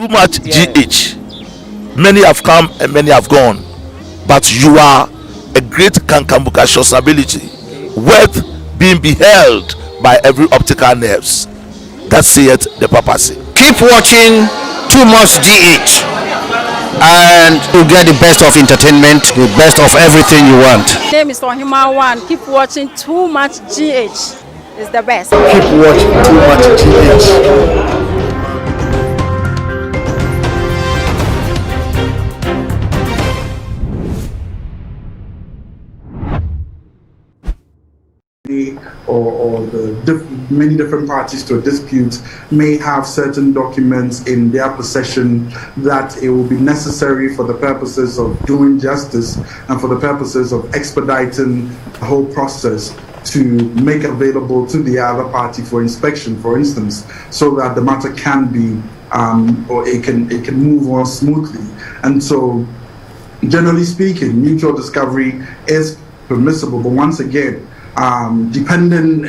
too much GH. Many have come and many have gone, but you are a great Kankamuka ability, worth being beheld by every optical nerves. That saith the papacy. Keep watching Too Much GH, and you get the best of entertainment, the best of everything you want. My name is Ohima One. Keep watching Too Much GH. It's the best. Keep watching Too Much GH. Or the many different parties to a dispute may have certain documents in their possession that it will be necessary for the purposes of doing justice and for the purposes of expediting the whole process to make available to the other party for inspection, for instance, so that the matter can be or it can move on smoothly. And so, generally speaking, mutual discovery is permissible, but once again, depending,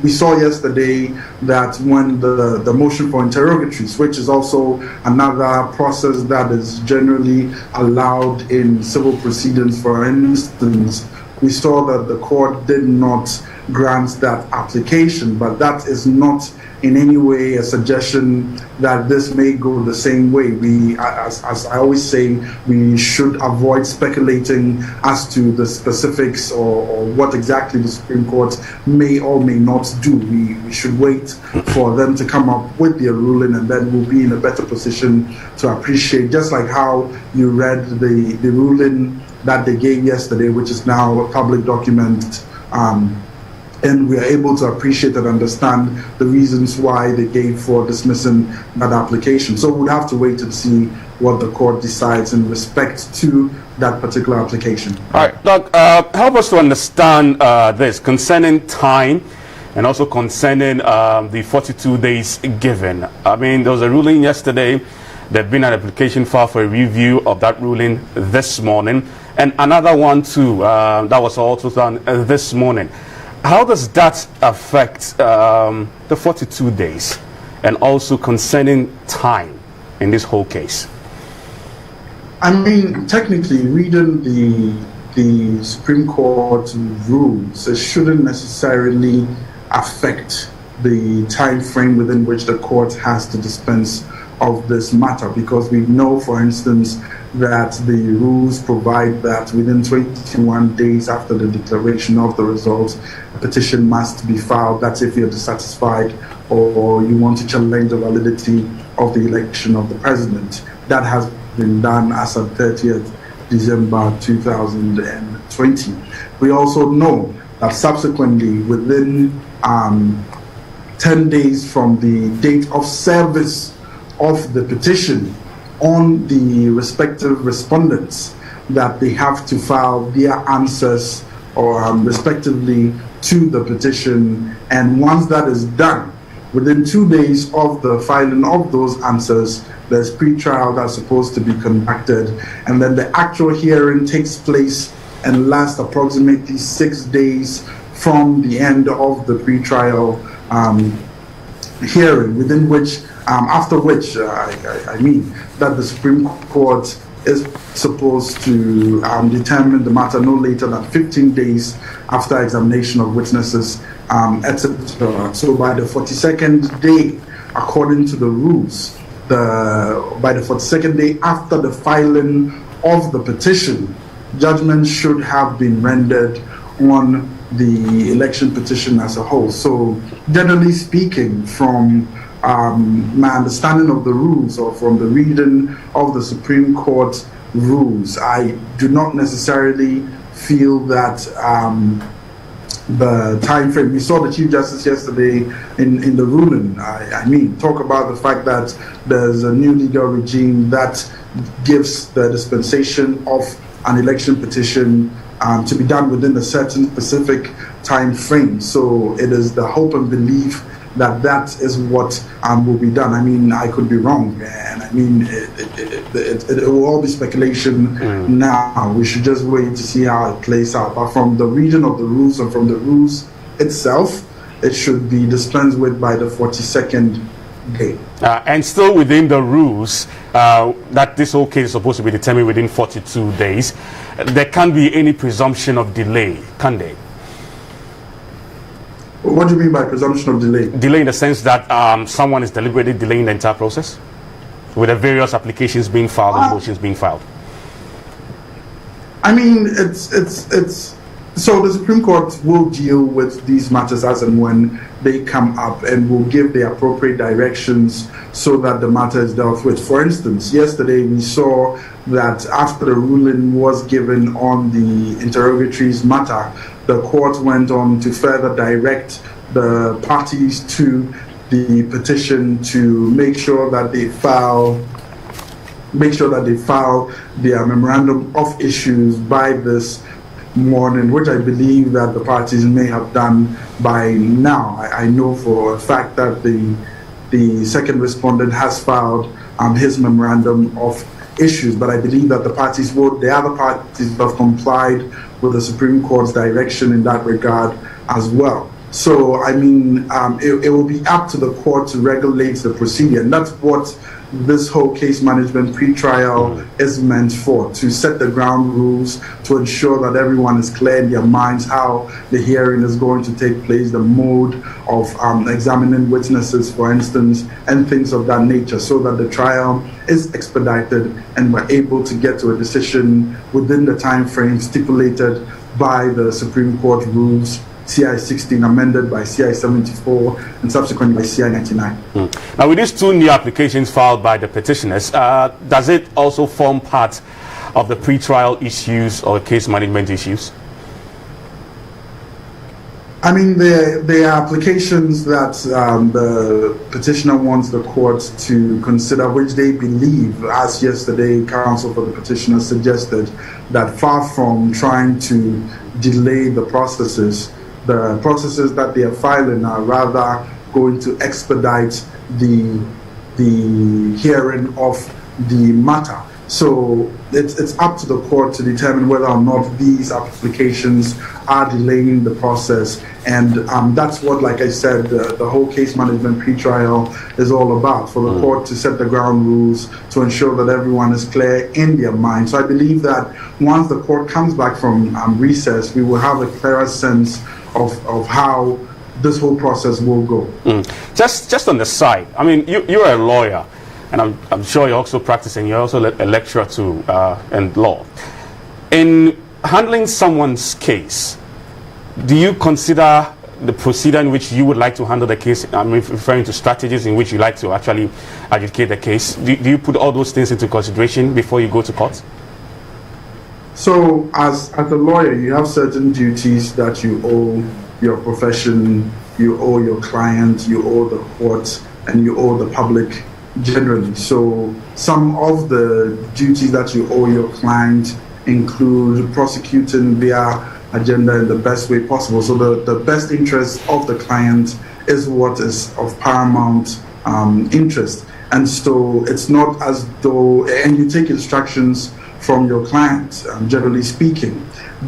we saw yesterday that when the motion for interrogatories, which is also another process that is generally allowed in civil proceedings, for instance, we saw that the court did not grant that application, but that is not in any way a suggestion that this may go the same way. We, as I always say, we should avoid speculating as to the specifics or what exactly the Supreme Court may or may not do. We should wait for them to come up with their ruling, and then we'll be in a better position to appreciate, just like how you read the ruling that they gave yesterday, which is now a public document, and we are able to appreciate and understand the reasons why they gave for dismissing that application. So we'll have to wait and see what the court decides in respect to that particular application. All right, Doc, help us to understand this concerning time and also concerning the 42 days given. I mean, there was a ruling yesterday. There's been an application filed for a review of that ruling this morning, and another one too that was also done this morning. How does that affect the 42 days and also concerning time in this whole case? I mean, technically, reading the Supreme Court rules, it shouldn't necessarily affect the time frame within which the court has to dispense of this matter, because we know, for instance, that the rules provide that within 21 days after the declaration of the results, a petition must be filed. That's if you're dissatisfied or you want to challenge the validity of the election of the president. That has been done as of 30th December 2020. We also know that subsequently, within 10 days from the date of service of the petition on the respective respondents, that they have to file their answers or respectively to the petition. And once that is done, within 2 days of the filing of those answers, there's pre-trial that's supposed to be conducted, and then the actual hearing takes place and lasts approximately 6 days from the end of the pre-trial hearing, within which after which, I mean that the Supreme Court is supposed to determine the matter no later than 15 days after examination of witnesses, etc. So by the 42nd day, according to the rules, by the 42nd day after the filing of the petition, judgment should have been rendered on the election petition as a whole. So generally speaking, from my understanding of the rules, or from the reading of the Supreme Court rules, I do not necessarily feel that the time frame. We saw the Chief Justice yesterday in the ruling. I mean, talk about the fact that there's a new legal regime that gives the dispensation of an election petition to be done within a certain specific time frame. So it is the hope and belief that that is what will be done. I mean, I could be wrong, and I mean, it will all be speculation now. We should just wait to see how it plays out. But from the reading of the rules and from the rules itself, it should be dispensed with by the 42nd day. And still within the rules that this whole case is supposed to be determined within 42 days, there can't be any presumption of delay, can there? What do you mean by presumption of delay? Delay in the sense that someone is deliberately delaying the entire process with the various applications being filed and motions being filed. I mean, it's so the Supreme Court will deal with these matters as and when they come up and will give the appropriate directions so that the matter is dealt with. For instance, yesterday we saw that after the ruling was given on the interrogatories matter, the court went on to further direct the parties to the petition to make sure that they file their memorandum of issues by this morning, which I believe that the parties may have done by now. I know for a fact that the second respondent has filed his memorandum of issues, but I believe that the other parties have complied with the Supreme Court's direction in that regard as well. So, I mean, it will be up to the court to regulate the procedure, and that's what this whole case management pre-trial is meant for, to set the ground rules, to ensure that everyone is clear in their minds how the hearing is going to take place, the mode of examining witnesses, for instance, and things of that nature, so that the trial is expedited and we're able to get to a decision within the time frame stipulated by the Supreme Court rules, CI 16 amended by CI 74 and subsequently by CI 99. Now, with these two new applications filed by the petitioners, does it also form part of the pre-trial issues or case management issues? I mean, there are applications that the petitioner wants the court to consider, which they believe, as yesterday counsel for the petitioner suggested, that far from trying to delay the processes that they are filing are rather going to expedite the hearing of the matter. So it's up to the court to determine whether or not these applications are delaying the process, and that's what, like I said, the whole case management pre-trial is all about, for the court to set the ground rules to ensure that everyone is clear in their mind. So I believe that once the court comes back from recess, we will have a clearer sense of how this whole process will go. Just on the side, I mean, you're a lawyer, and I'm sure you're also practicing. You're also a lecturer too in law. In handling someone's case, do you consider the procedure in which you would like to handle the case? I'm referring to strategies in which you like to actually adjudicate the case. Do you put all those things into consideration before you go to court? So, as a lawyer, you have certain duties that you owe your profession, you owe your client, you owe the court, and you owe the public generally. So, some of the duties that you owe your client include prosecuting their agenda in the best way possible. So, the best interest of the client is what is of paramount interest. And so, it's not as though, and you take instructions from your client, generally speaking,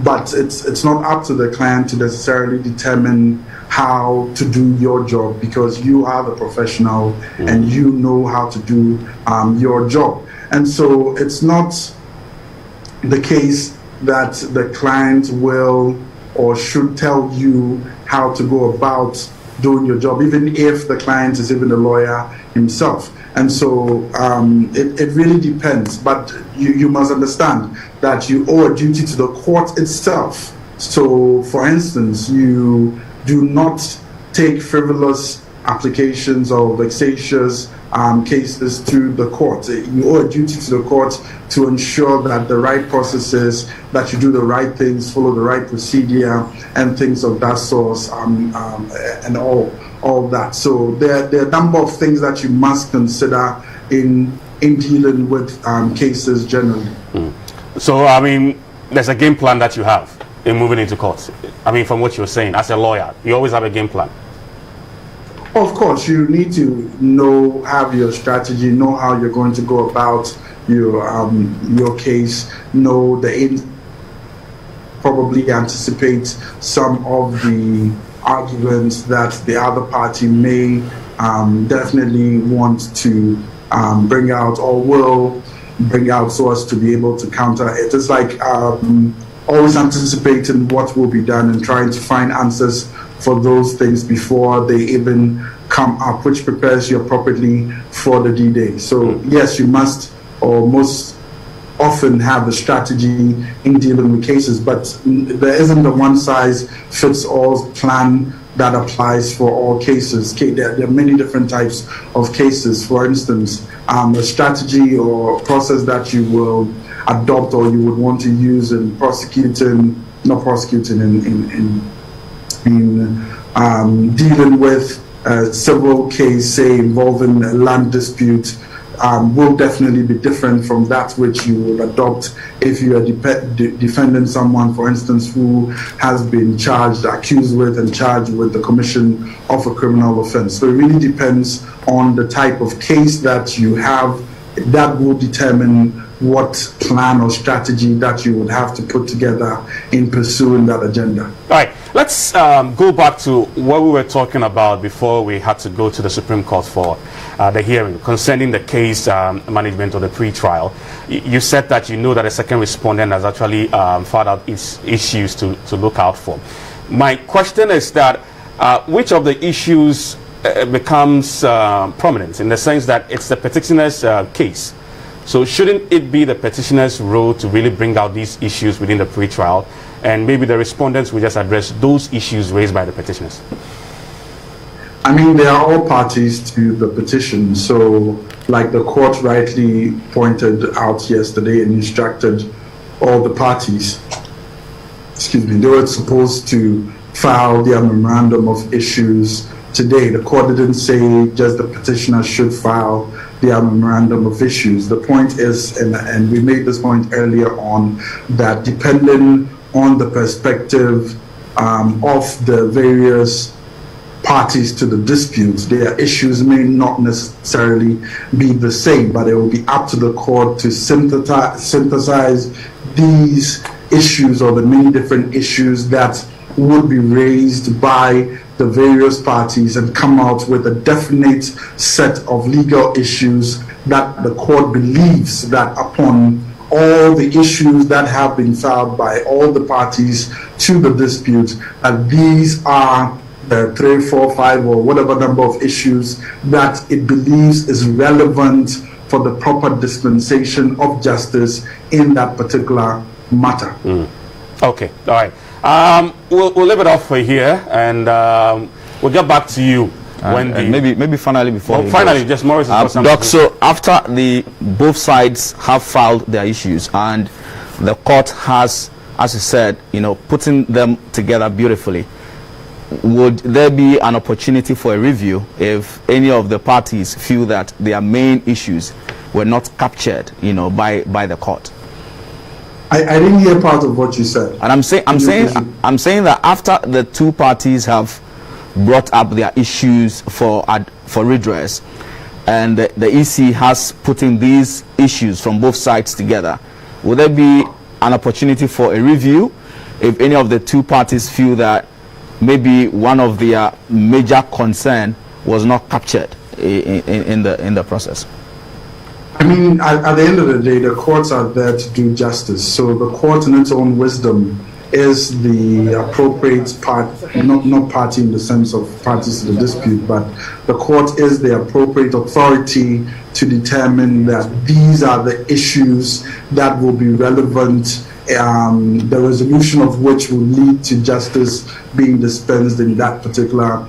but it's not up to the client to necessarily determine how to do your job, because you are the professional and you know how to do your job. And so it's not the case that the client will or should tell you how to go about doing your job, even if the client is even a lawyer himself. And so it really depends, but you must understand that you owe a duty to the court itself. So, for instance, you do not take frivolous applications or vexatious cases to the court. You owe a duty to the court to ensure that the right processes, that you do the right things, follow the right procedure, and things of that sort, and all that. So there are a number of things that you must consider in dealing with cases generally. So, I mean, there's a game plan that you have in moving into court. I mean, from what you're saying, as a lawyer, you always have a game plan. Of course, you need to have your strategy, know how you're going to go about your case, know probably anticipate some of the arguments that the other party may definitely want to bring out, or will bring out, so as to be able to counter it. It's like always anticipating what will be done and trying to find answers for those things before they even come up, which prepares you appropriately for the D-Day. So yes, you must, or most often, have a strategy in dealing with cases, but there isn't a one-size-fits-all plan that applies for all cases. There are many different types of cases. For instance, a strategy or process that you will adopt or you would want to use in dealing with a civil case, say involving a land dispute, will definitely be different from that which you will adopt if you are defending someone, for instance, who has been accused with and charged with the commission of a criminal offense. So it really depends on the type of case that you have. That will determine what plan or strategy that you would have to put together in pursuing that agenda. All right, let's go back to what we were talking about before we had to go to the Supreme Court for the hearing concerning the case management or the pre-trial. You said that you know that a second respondent has actually found out its issues to look out for. My question is that which of the issues becomes prominent, in the sense that it's the petitioner's case? So shouldn't it be the petitioner's role to really bring out these issues within the pre-trial, and maybe the respondents will just address those issues raised by the petitioners? I mean, they are all parties to the petition. So like the court rightly pointed out yesterday and instructed all the parties, they were supposed to file their memorandum of issues today. The court didn't say just the petitioner should file their memorandum of issues. The point is, and we made this point earlier on, that depending on the perspective of the various parties to the dispute, their issues may not necessarily be the same, but it will be up to the court to synthesize these issues, or the many different issues that would be raised by the various parties, and come out with a definite set of legal issues that the court believes that upon all the issues that have been filed by all the parties to the dispute, that these are the 3, 4, 5 or whatever number of issues that it believes is relevant for the proper dispensation of justice in that particular matter. Okay, all right. We'll leave it off for here, and we'll get back to you when and maybe finally before. Well, finally, just Morris. Doc, so after both sides have filed their issues, and the court has, as you said, putting them together beautifully, would there be an opportunity for a review if any of the parties feel that their main issues were not captured, by the court? I didn't hear part of what you said. And I'm saying that after the two parties have brought up their issues for redress, and the EC has put in these issues from both sides together, will there be an opportunity for a review if any of the two parties feel that maybe one of their major concern was not captured in the process? I mean, at the end of the day, the courts are there to do justice. So the court, in its own wisdom, is the appropriate part, not party in the sense of parties to the dispute, but the court is the appropriate authority to determine that these are the issues that will be relevant, the resolution of which will lead to justice being dispensed in that particular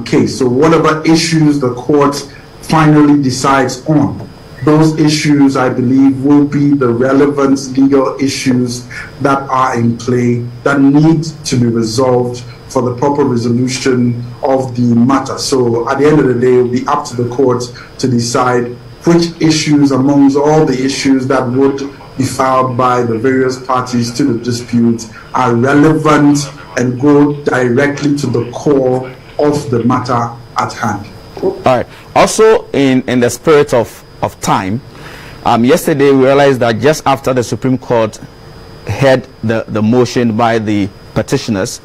case. So whatever issues the court finally decides on, those issues, I believe, will be the relevant legal issues that are in play that need to be resolved for the proper resolution of the matter. So at the end of the day, it will be up to the court to decide which issues amongst all the issues that would be filed by the various parties to the dispute are relevant and go directly to the core of the matter at hand. All right. Also, in the spirit of time, yesterday we realized that just after the Supreme Court heard the motion by the petitioners,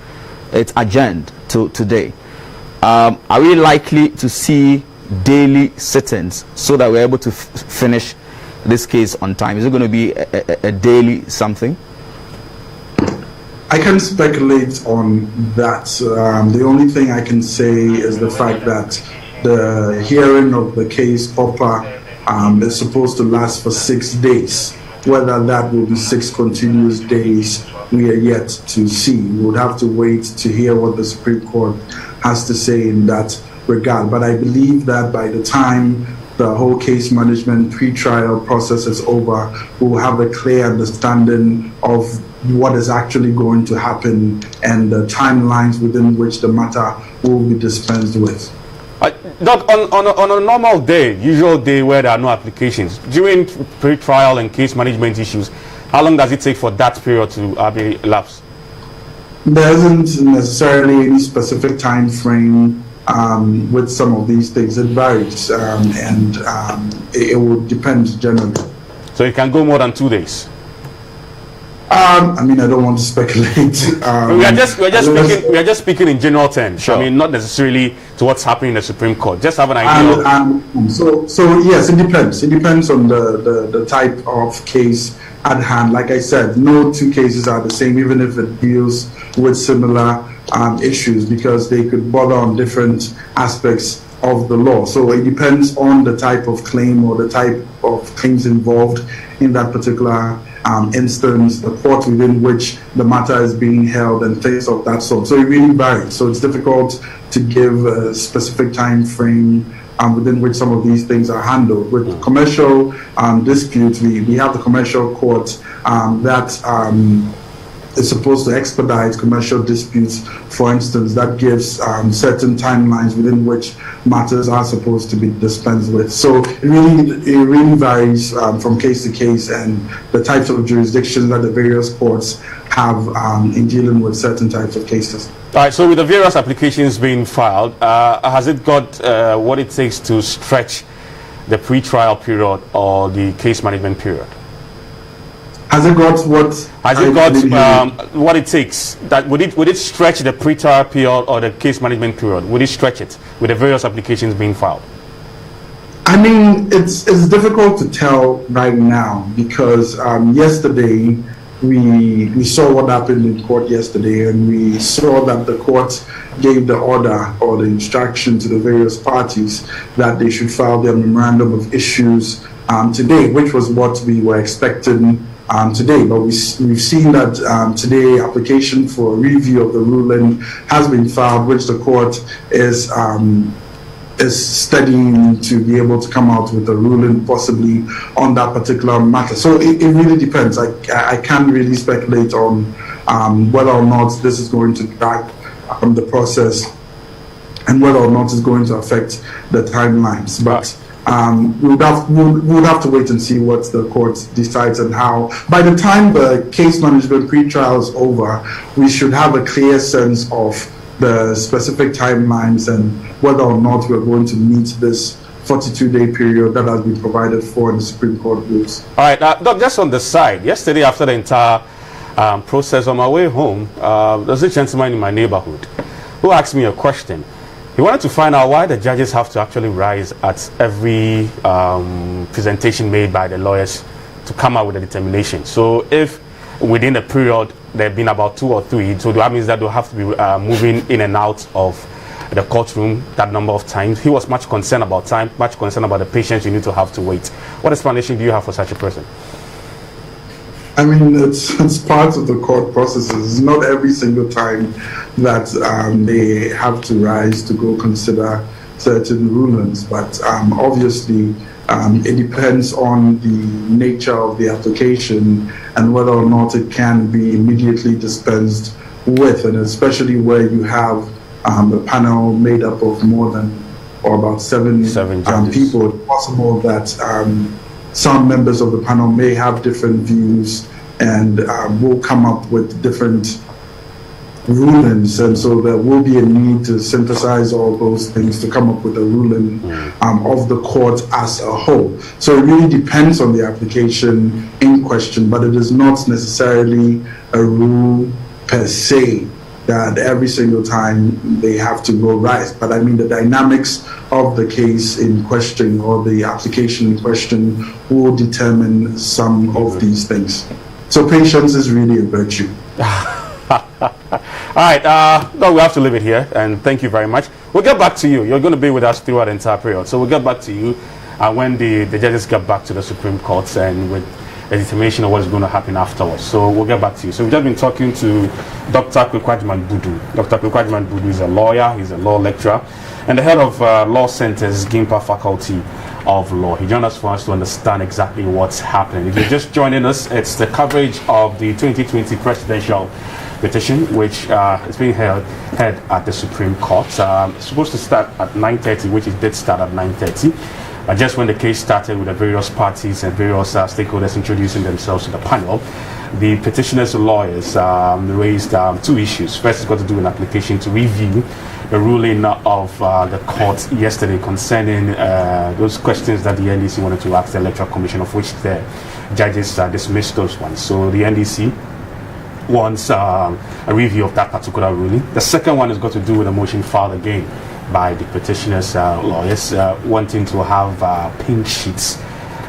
it's adjourned to today. are we likely to see daily sit-ins so that we're able to finish this case on time? Is it going to be a daily something? I can't speculate on that. The only thing I can say is the fact that the hearing of the case proper is supposed to last for 6 days. Whether that will be 6 continuous days, we are yet to see. We would have to wait to hear what the Supreme Court has to say in that regard. But I believe that by the time the whole case management pre-trial process is over, we will have a clear understanding of what is actually going to happen and the timelines within which the matter will be dispensed with. Doc, on a normal day, usual day where there are no applications, during pre-trial and case management issues, how long does it take for that period to be elapsed? There isn't necessarily any specific time frame with some of these things. It varies and it will depend generally. So it can go more than 2 days? I mean, I don't want to speculate. We are just speaking in general terms. Sure. I mean, not necessarily to what's happening in the Supreme Court. Just have an idea. So yes, it depends. It depends on the type of case at hand. Like I said, no 2 cases are the same, even if it deals with similar issues, because they could bother on different aspects of the law. So it depends on the type of claim or the type of claims involved in that particular instance, the court within which the matter is being held, and things of that sort. So it really varies. So it's difficult to give a specific time frame within which some of these things are handled. With commercial disputes, we have the commercial court that is supposed to expedite commercial disputes. For instance, that gives certain timelines within which matters are supposed to be dispensed with. So it really varies from case to case, and the types of jurisdictions that the various courts have in dealing with certain types of cases. All right, so with the various applications being filed, has it got what it takes to stretch the pre-trial period or the case management period? Has it got what? Has it got what it takes? That would it stretch the pre-trial period or the case management period? Would it stretch it with the various applications being filed? I mean, it's difficult to tell right now, because yesterday we saw what happened in court yesterday, and we saw that the court gave the order or the instruction to the various parties that they should file their memorandum of issues today, which was what we were expecting today. But we've seen that today application for review of the ruling has been filed, which the court is studying to be able to come out with a ruling possibly on that particular matter. So it really depends. I can't really speculate on whether or not this is going to drag the process and whether or not it's going to affect the timelines. But we would have to wait and see what the court decides and how. By the time the case management pre-trial is over, we should have a clear sense of the specific timelines and whether or not we're going to meet this 42-day period that has been provided for in the Supreme Court rules. All right, Doc, just on the side, yesterday after the entire process, on my way home, there's a gentleman in my neighborhood who asked me a question. He wanted to find out why the judges have to actually rise at every presentation made by the lawyers to come out with a determination. So if within the period there have been about 2 or 3, so that means that they'll have to be moving in and out of the courtroom that number of times. He was much concerned about time, much concerned about the patience you need to have to wait. What explanation do you have for such a person? I mean, it's part of the court processes. It's not every single time that they have to rise to go consider certain rulings, but obviously it depends on the nature of the application and whether or not it can be immediately dispensed with, and especially where you have a panel made up of more than or about seven people. It's possible that some members of the panel may have different views and will come up with different rulings, and so there will be a need to synthesize all those things to come up with a ruling of the court as a whole. So it really depends on the application in question, but it is not necessarily a rule per se that every single time they have to go right. But I mean, the dynamics of the case in question or the application in question will determine some of these things. So patience is really a virtue. All right, no, we have to leave it here, and thank you very much. We'll get back to you. You're going to be with us throughout the entire period, so we'll get back to you when the judges get back to the Supreme Court and with a determination of what is going to happen afterwards. So we'll get back to you. So we've just been talking to Dr. Kwekwajiman Budu. Dr. Kwekwajiman Budu is a lawyer, he's a law lecturer, and the head of Law Center's Gimpa Faculty of Law. He joined us for us to understand exactly what's happening. If you're just joining us, it's the coverage of the 2020 presidential petition, which is being held at the Supreme Court. It's supposed to start at 9:30, which it did start at 9:30. Just when the case started, with the various parties and various stakeholders introducing themselves to the panel, the petitioners' lawyers raised two issues. First, it's got to do with an application to review the ruling of the court yesterday concerning those questions that the NDC wanted to ask the Electoral Commission, of which the judges dismissed those ones. So the NDC wants a review of that particular ruling. The second one has got to do with a motion filed again by the petitioners' lawyers wanting to have pink sheets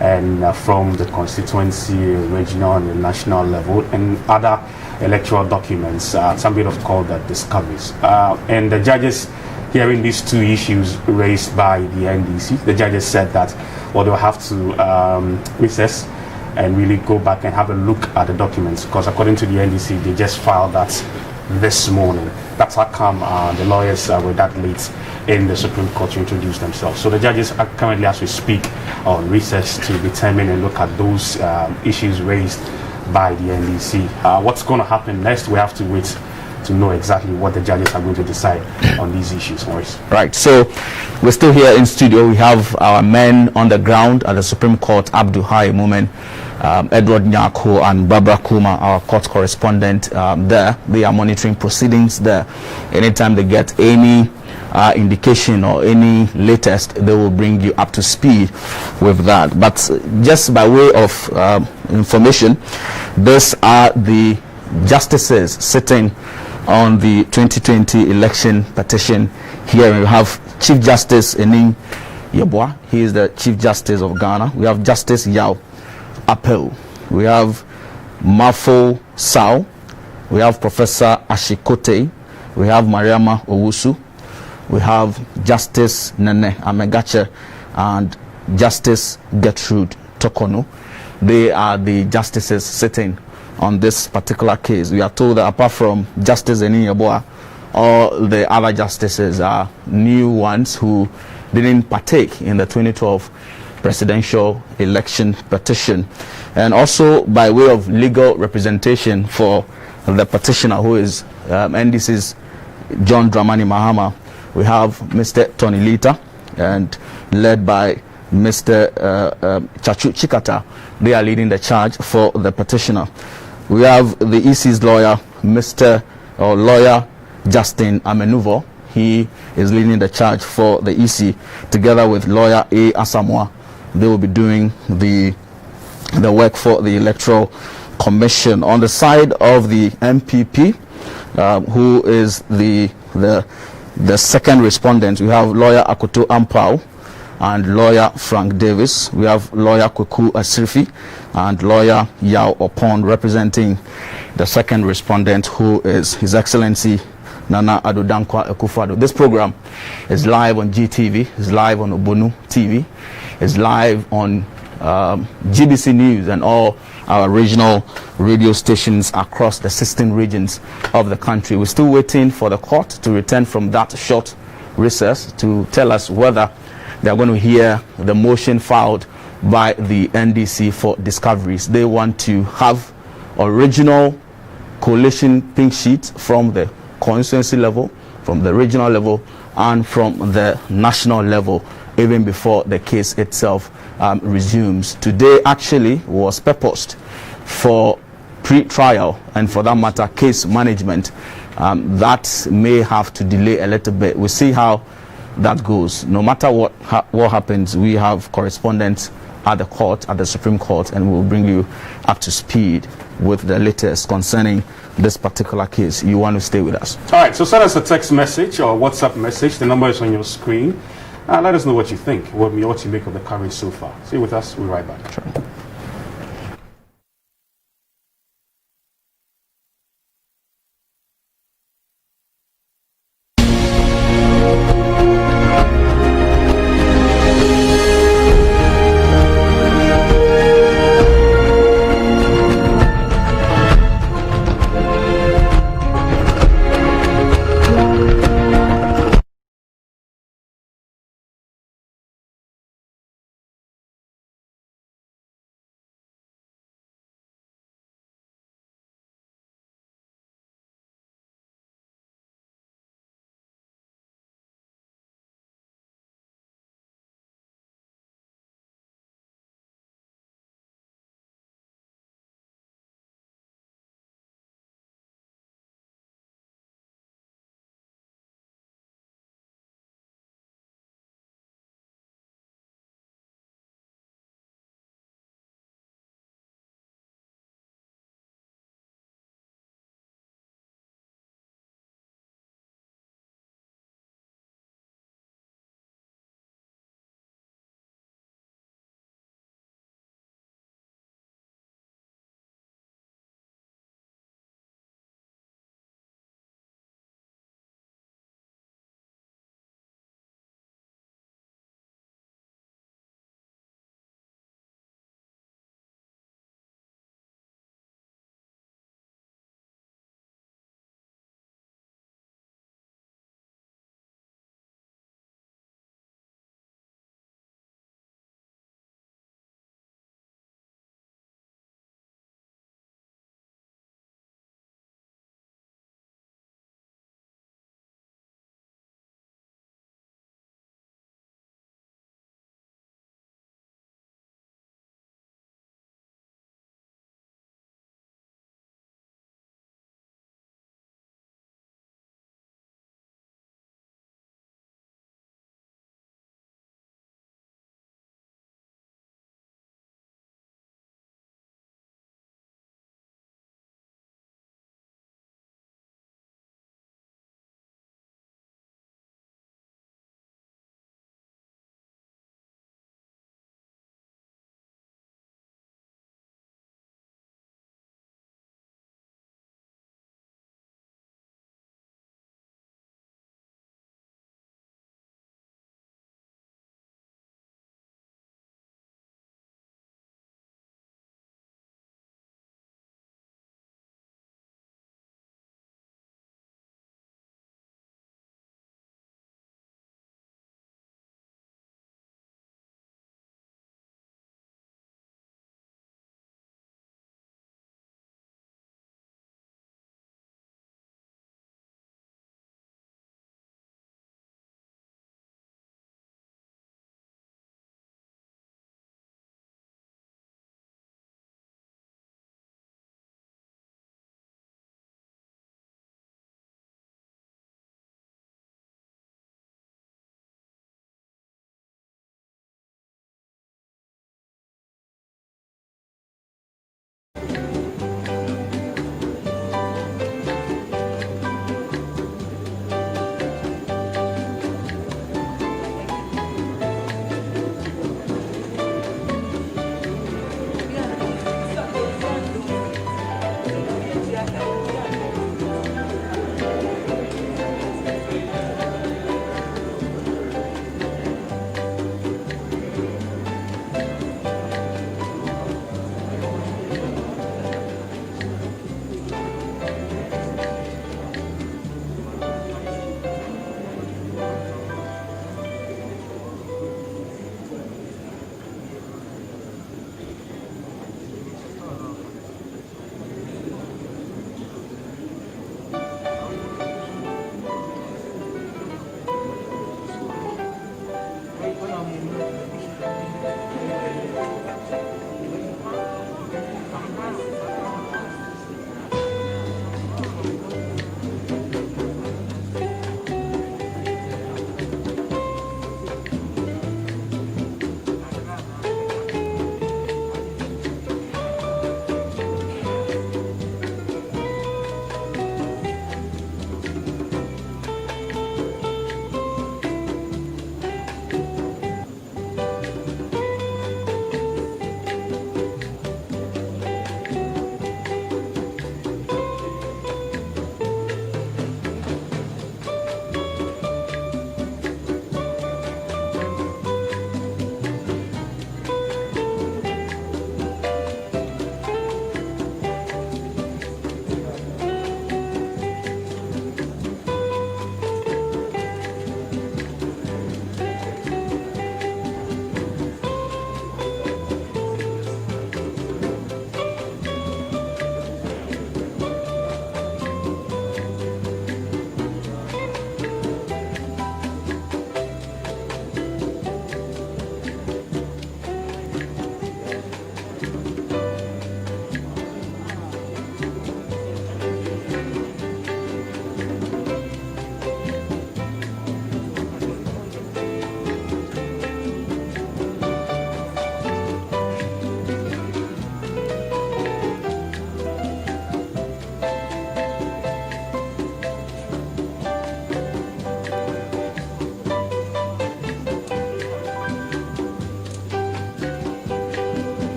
and from the constituency, regional and national level, and other electoral documents, some bit of called discoveries. And the judges, hearing these two issues raised by the NDC, the judges said that, well, they'll have to recess and really go back and have a look at the documents, because according to the NDC, they just filed that this morning. That's how come the lawyers were that late in the Supreme Court to introduce themselves. So the judges are currently, as we speak, on recess to determine and look at those issues raised by the NDC. What's going to happen next? We have to wait to know exactly what the judges are going to decide on these issues, Maurice. Right, so we're still here in studio. We have our men on the ground at the Supreme Court, Abdul Hai Mumen, Edward Nyako and Barbara Kuma, our court correspondent there. They are monitoring proceedings there. Anytime they get any indication or any latest, they will bring you up to speed with that. But just by way of information, these are the justices sitting on the 2020 election petition. Here we have Chief Justice Enin Yeboah. He is the Chief Justice of Ghana. We have Justice Yao Appel. We have Mafo Sao. We have Professor Ashikote. We have Mariama Owusu. We have Justice Nene Amegache and Justice Gertrude Tokono. They are the justices sitting on this particular case. We are told that apart from Justice Enin Yeboah, all the other justices are new ones who didn't partake in the 2012 presidential election petition. And also, by way of legal representation for the petitioner, who is NDC's John Dramani Mahama, we have Mr. Tony Lita, and led by Mr. Chachu Chikata. They are leading the charge for the petitioner. We have the EC's lawyer, lawyer Justin Amenuvo. He is leading the charge for the EC, together with lawyer A. Asamoah. They will be doing the work for the Electoral Commission. On the side of the MPP, who is the second respondent, we have lawyer Akoto Ampao and lawyer Frank Davis. We have lawyer Kweku Asrifi and lawyer Yao Opon representing the second respondent, who is His Excellency Nana Addo Dankwa Akufo-Addo. This program is live on GTV, is live on Obonu TV, is live on GBC News and all our regional radio stations across the 16 regions of the country. We're still waiting for the court to return from that short recess to tell us whether they are going to hear the motion filed by the NDC for discoveries. They want to have original coalition pink sheets from the constituency level, from the regional level, and from the national level, even before the case itself resumes. Today actually was purposed for pre-trial and, for that matter, case management. That may have to delay a little bit. We'll see how that goes. No matter what happens, we have correspondents at the Supreme Court, and we'll bring you up to speed with the latest concerning this particular case, you want to stay with us. All right, so send us a text message or WhatsApp message. The number is on your screen. Let us know what you think, what you make of the coverage so far. Stay with us. We'll be right back. Sure.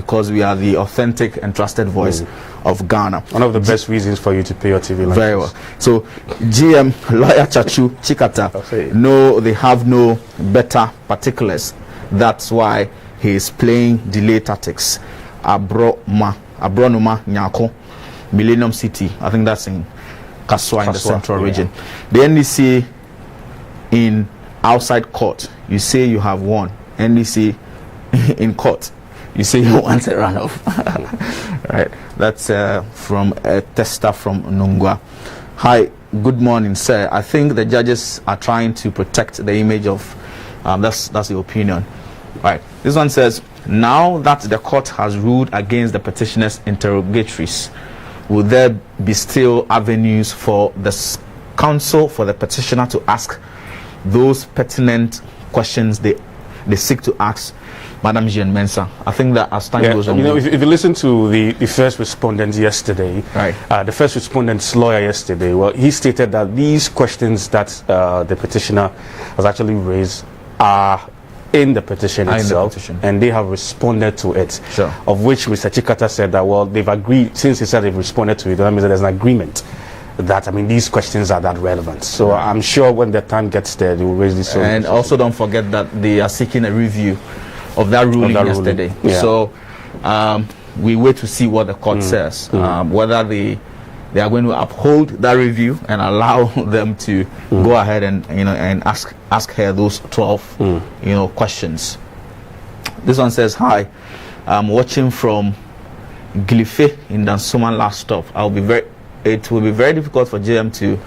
because we are the authentic and trusted voice of Ghana. One of the best reasons for you to pay your TV license. Very well. So GM Lawyer Chachu Chikata, no, they have no better particulars. That's why he is playing delay tactics. Abronoma Nyako, Millennium City. I think that's in Kaswa in the central region. The NDC in outside court, you say you have won. NDC in court, you say you want a runoff. Right. That's from a tester from Nungwa. Hi, good morning, sir. I think the judges are trying to protect the image of. That's the opinion. Right. This one says, now that the court has ruled against the petitioner's interrogatories, will there be still avenues for the counsel for the petitioner to ask those pertinent questions they seek to ask Madam Jean Mensah? I think that as time goes on, if you listen to the first respondent yesterday, the first respondent's lawyer yesterday, well, he stated that these questions that the petitioner has actually raised are in the petition itself, and they have responded to it. Sure. Of which Mr. Chikata said that, well, they've agreed. Since he said they've responded to it, that means that there's an agreement that, I mean, these questions are that relevant. So I'm sure when the time gets there, they will raise this. And also don't forget that they are seeking a review of that ruling yesterday. Yeah. So we wait to see what the court says, whether they are going to uphold that review and allow them to go ahead and and ask her those 12 questions. This one says, hi, I'm watching from Glife in Dansoman last stop. It will be very difficult for JM to.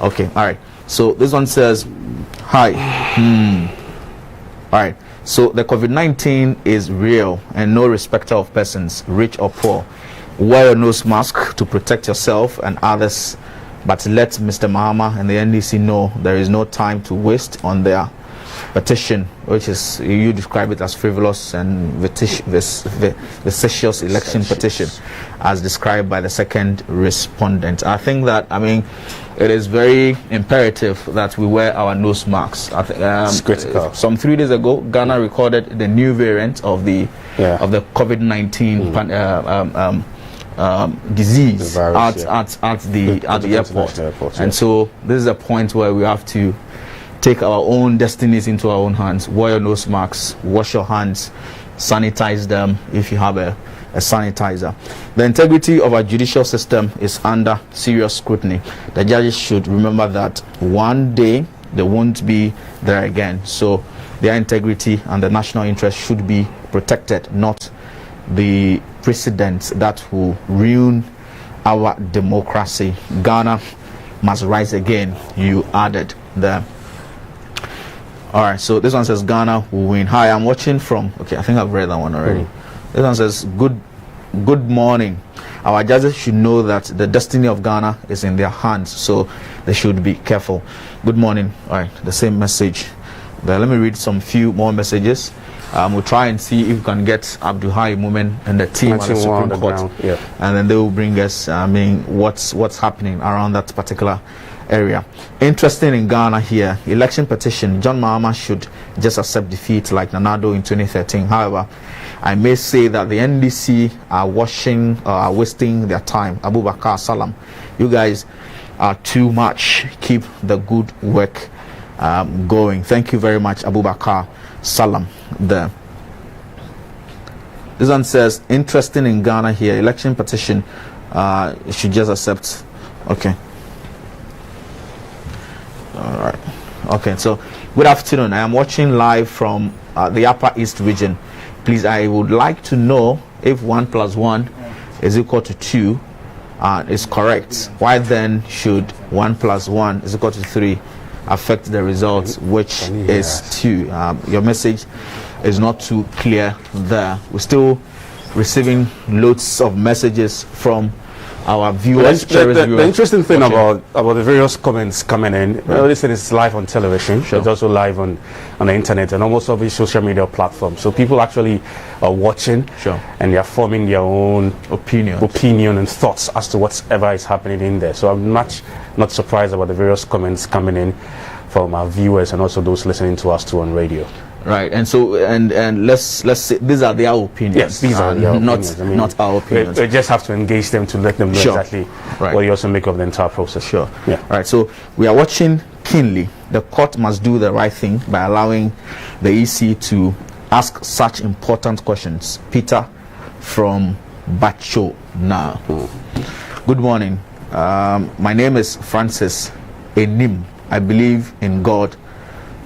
Okay, all right. So this one says, hi. All right. So the COVID-19 is real and no respecter of persons, rich or poor. Wear a nose mask to protect yourself and others, but let Mr. Mahama and the NDC know there is no time to waste on their petition, which is, you describe it as frivolous and vexatious election petition, as described by the second respondent. I think that, I mean, it is very imperative that we wear our nose masks. It's critical. Some 3 days ago, Ghana recorded the new variant of the COVID-19 disease at the airport. And so this is a point where we have to take our own destinies into our own hands. Wear your nose masks, wash your hands, sanitize them if you have a sanitizer. The integrity of our judicial system is under serious scrutiny. The judges should remember that one day they won't be there again. So their integrity and the national interest should be protected, not the precedents that will ruin our democracy. Ghana must rise again, you added there. All right, so this one says Ghana will win. Hi, I'm watching from, okay, I think I've read that one already. This one says, good morning. Our judges should know that the destiny of Ghana is in their hands, so they should be careful. Good morning. All right, the same message there. Let me read some few more messages. We'll try and see if we can get Abdul Hai Mumen and the team at the Supreme Court, and then they will bring us, I mean, what's happening around that particular area. Interesting in Ghana here, election petition, John Mahama should just accept defeat like Nanado in 2013. However, I may say that the NDC are wasting their time. Abubakar Salam, you guys are too much. Keep the good work going. Thank you very much, Abubakar Salam there. This one says, interesting in Ghana here, election petition should just accept. Okay. All right. Okay, so good afternoon. I am watching live from the Upper East region. Please, I would like to know if 1 + 1 is equal to 2 is correct. Why then should 1 + 1 is equal to 3 affect the results, which is 2? Your message is not too clear there. We're still receiving loads of messages from our viewers. The interesting thing about the various comments coming in, this thing is live on television. It's also live on the internet and almost every social media platform. So people actually are watching, and they are forming their own opinion and thoughts as to whatever is happening in there. So I'm not surprised about the various comments coming in from our viewers and also those listening to us too on radio. Right, and so and let's say these are their opinions. Yes, these are their not opinions. I mean, not our opinions. We just have to engage them to let them know exactly what you also make of the entire process. Sure. Yeah. Right. So we are watching keenly. The court must do the right thing by allowing the EC to ask such important questions. Peter from Bacho now. Good morning. My name is Francis Enim. I believe in God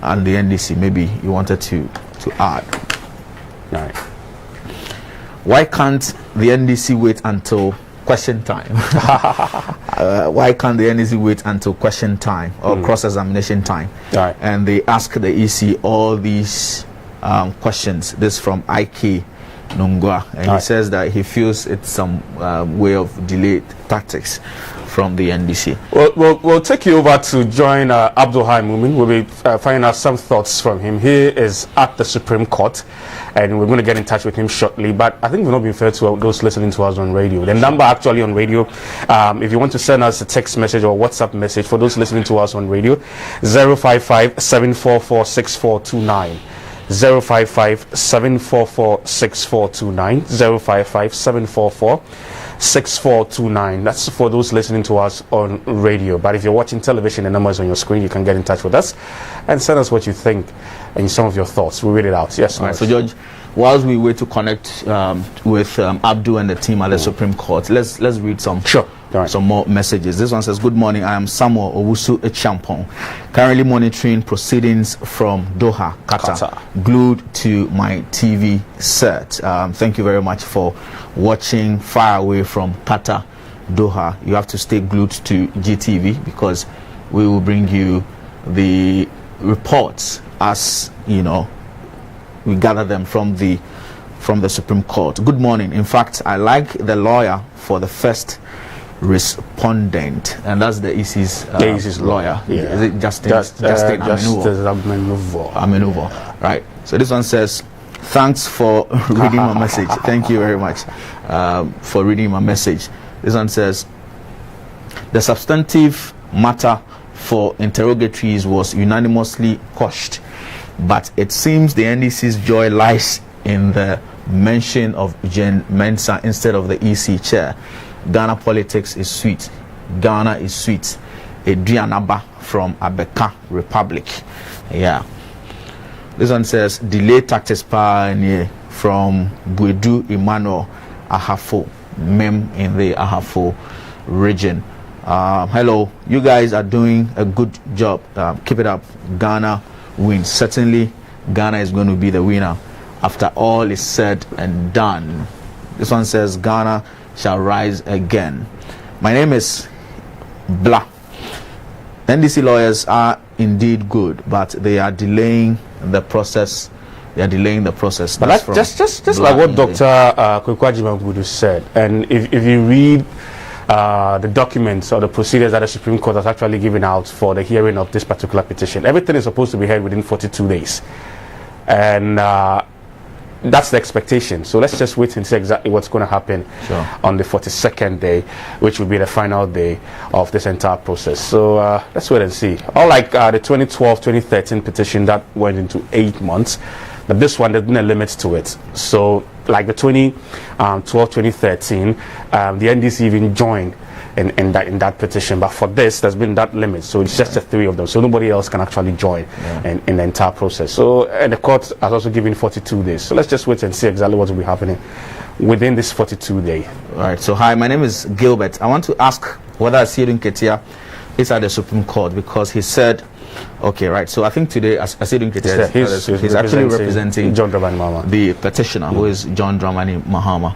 and the NDC. Maybe you wanted to add. Right. Why can't the NDC wait until question time? Why can't the NDC wait until question time or cross-examination time? Right. And they ask the EC all these questions. This from IK Nungwa, and he says that he feels it's some way of delayed tactics from the NDC. We'll take you over to join Abdul Hai Mumin. We'll be finding out some thoughts from him. He is at the Supreme Court, and we're going to get in touch with him shortly. But I think we're not being fair to those listening to us on radio. The number actually on radio, if you want to send us a text message or WhatsApp message for those listening to us on radio, 055-744-6429. 055-744-6429. 055-744-6429. That's for those listening to us on radio. But if you're watching television, the numbers on your screen, you can get in touch with us and send us what you think and some of your thoughts. We'll read it out. Yes, right. So George, whilst we wait to connect with Abdul and the team at the Supreme Court, let's read some some more messages. This one says, good morning, I am Samuel Owusu Echampong, currently monitoring proceedings from Doha, Qatar, glued to my TV set. Thank you very much for watching far away from Qatar, Doha. You have to stay glued to GTV because we will bring you the reports as we gather them from the Supreme Court. Good morning. In fact, I like the lawyer for the first respondent, and that's the EC's lawyer. Yeah. Is it Justin Amenuvo? Right. So this one says, thanks for reading my message. Thank you very much for reading my message. This one says, the substantive matter for interrogatories was unanimously quashed, but it seems the NDC's joy lies in the mention of Jane Mensah instead of the EC chair. Ghana politics is sweet. Ghana is sweet. Adrianaba from Abeka Republic. Yeah. This one says, delay tactics pioneer from Buedu Emmanuel Ahafo, Mem in the Ahafo region. Hello, you guys are doing a good job. Keep it up. Ghana wins. Certainly, Ghana is going to be the winner after all is said and done. This one says, Ghana shall rise again. My name is Blah. NDC lawyers are indeed good, but they are delaying the process. But that's just like what Dr. Kwekwaji Mambudu said. And if you read the documents or the procedures that the Supreme Court has actually given out for the hearing of this particular petition, everything is supposed to be heard within 42 days. And that's the expectation. So let's just wait and see exactly what's going to happen on the 42nd day, which will be the final day of this entire process. So let's wait and see. Unlike the 2012-2013 petition that went into 8 months, but this one, there's been a limit to it. So like the 2012-2013, the NDC even joined in that petition, but for this there's been that limit, so it's just the three of them, so nobody else can actually join in the entire process. So and the court has also given 42 days, so let's just wait and see exactly what will be happening within this 42 day. All right. So hi, my name is Gilbert. I want to ask whether Asiedun Ketia is at the Supreme Court, because he said, okay, right, so I think today Asiedun Ketia he's actually representing John Dramani Mahama, the petitioner, who is John Dramani Mahama.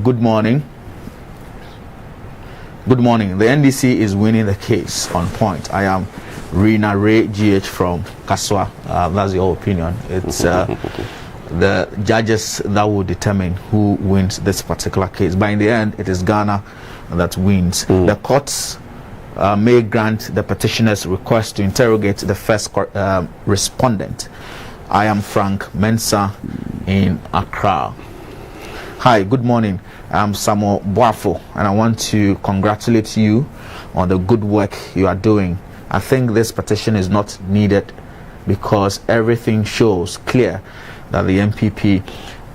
Good morning. Good morning. The NDC is winning the case on point. I am Rina Ray GH from Kaswa. That's your opinion. It's the judges that will determine who wins this particular case. But in the end, it is Ghana that wins. The courts may grant the petitioner's request to interrogate the first respondent. I am Frank Mensah in Accra. Hi, good morning. I'm Samuel Boafo, and I want to congratulate you on the good work you are doing. I think this petition is not needed because everything shows clear that the MPP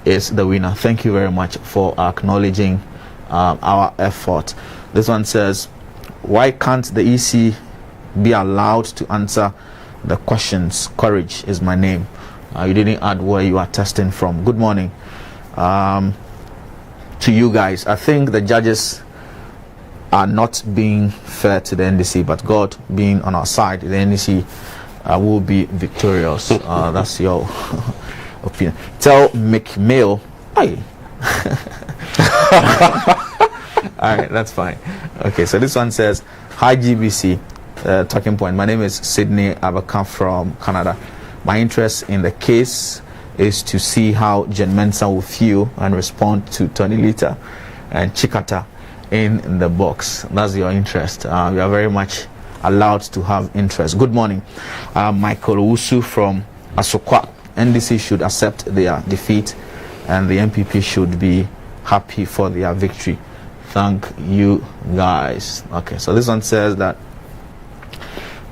is the winner. Thank you very much for acknowledging our effort. This one says, why can't the EC be allowed to answer the questions? Courage is my name. You didn't add where you are testing from. Good morning to you guys. I think the judges are not being fair to the NDC, but God being on our side, the NDC will be victorious. That's your opinion. Tell McMail. Hey. All right, that's fine. Okay, so this one says, hi GBC, talking point. My name is Sydney Abaka from Canada. My interest in the case is to see how Jen Mensah will feel and respond to Tony Lita and Chikata in the box. That's your interest. You are very much allowed to have interest. Good morning. Michael Owusu from Asokwa. NDC should accept their defeat and the MPP should be happy for their victory. Thank you guys. Okay, so this one says that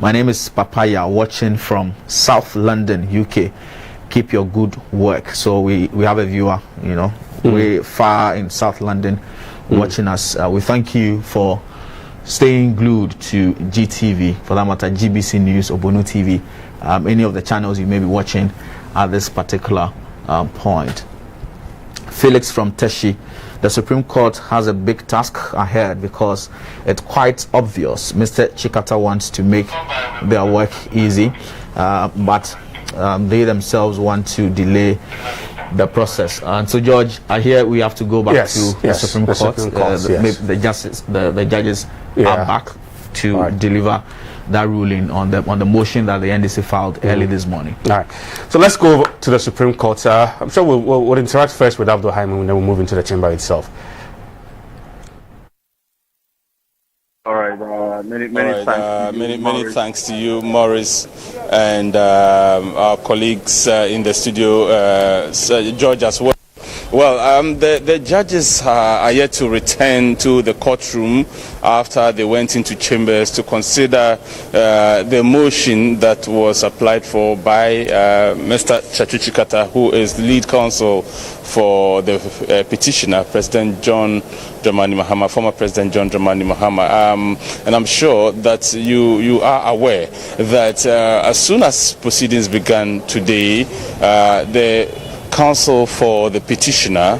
my name is Papaya, watching from South London, UK. Keep your good work. So we have a viewer, you know, way far in South London watching us. We thank you for staying glued to GTV, for that matter, GBC News or Bono TV, any of the channels you may be watching at this particular point. Felix from Teshi. The Supreme Court has a big task ahead because it's quite obvious Mr. Chikata wants to make their work easy, but they themselves want to delay the process. And so, George, I hear we have to go back to the Supreme Court. The judges are back to deliver that ruling on the motion that the NDC filed early this morning. All right. So let's go over to the Supreme Court. I'm sure we'll interact first with Abdul Haim and then we'll move into the chamber itself. All right. Many thanks to you, Morris, and our colleagues in the studio, George as well. Well, the judges are yet to return to the courtroom after they went into chambers to consider the motion that was applied for by Mr. Chachukata, who is the lead counsel for the petitioner, President John Dramani Mahama, former President John Dramani Mahama. And I'm sure that you are aware that as soon as proceedings began today, the counsel for the petitioner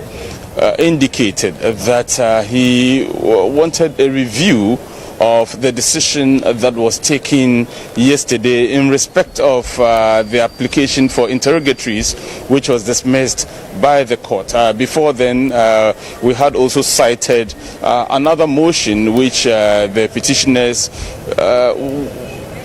indicated that he wanted a review of the decision that was taken yesterday in respect of the application for interrogatories, which was dismissed by the court. Before then, we had also cited another motion which the petitioners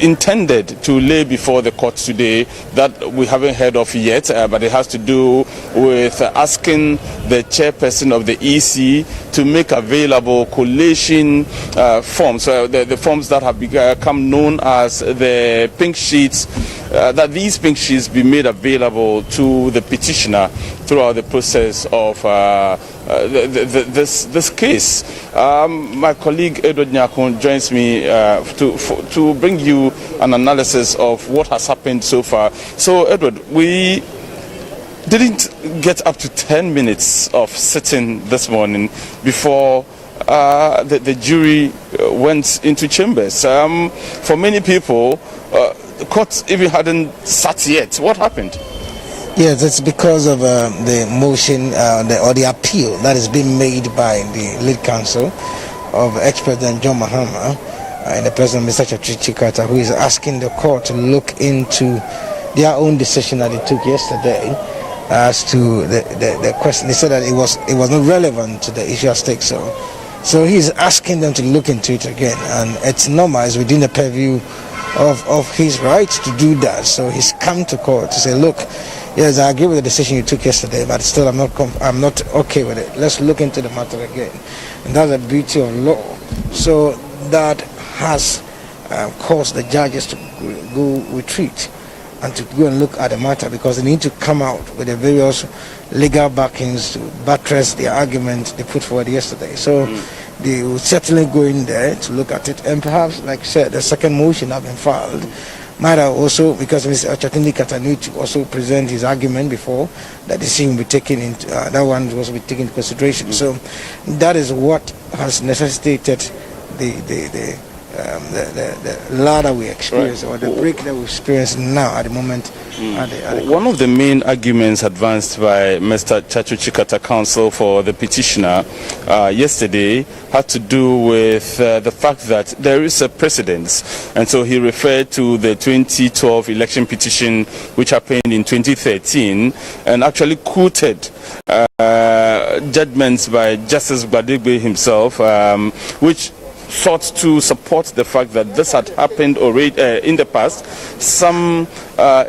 intended to lay before the court today that we haven't heard of yet, but it has to do with asking the chairperson of the EC to make available collation forms, the forms that have become known as the pink sheets, that these pink sheets be made available to the petitioner throughout the process of this case. My colleague Edward Nyakon joins me to bring you an analysis of what has happened so far. So, Edward, we didn't get up to 10 minutes of sitting this morning before the jury went into chambers. For many people, the court even hadn't sat yet. What happened? Yes, it's because of the motion or the appeal that is being made by the lead counsel of ex-President John Mahama and the President Mr. Chikata, who is asking the court to look into their own decision that they took yesterday as to the question. They said that it was not relevant to the issue at stake. So he's asking them to look into it again, and it's normal, it's within the purview of his right to do that. So he's come to court to say, look, yes, I agree with the decision you took yesterday, but still I'm not okay with it. Let's look into the matter again. And that's the beauty of law. So that has caused the judges to go retreat and to go and look at the matter, because they need to come out with the various legal backings to buttress the argument they put forward yesterday. So they will certainly go in there to look at it, and perhaps, like I said, the second motion have been filed. Might have also, because Mr. Chatindi Katanu to also present his argument before that decision will be taken into that one will also be taken into consideration. So that is what has necessitated the ladder we experience, or the break that we experience now at the moment. One of the main arguments advanced by Mr. Chachu Chikata counsel for the petitioner yesterday had to do with the fact that there is a precedent, and so he referred to the 2012 election petition which happened in 2013 and actually quoted judgments by Justice Badegbe himself, which sought to support the fact that this had happened already in the past. Some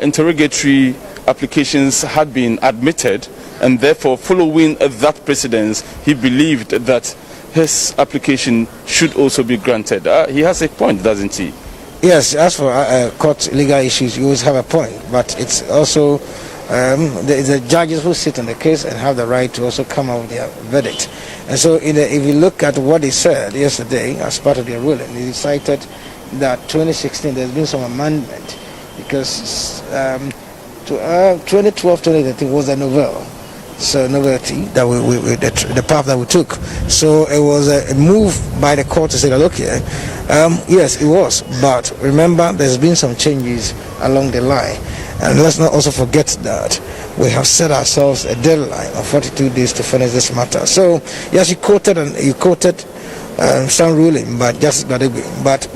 interrogatory applications had been admitted, and therefore, following that precedence, he believed that his application should also be granted. He has a point, doesn't he? Yes, as for court legal issues, you always have a point, but it's also the judges who sit on the case and have the right to also come out with their verdict. And so if you look at what they said yesterday as part of their ruling, they cited that 2016 there's been some amendment because 2012-2013 was a novelty that the path that we took. So it was a move by the court to say that, look here, yes, it was, but remember there's been some changes along the line. And let's not also forget that we have set ourselves a deadline of 42 days to finish this matter. So, yes, you quoted some ruling, but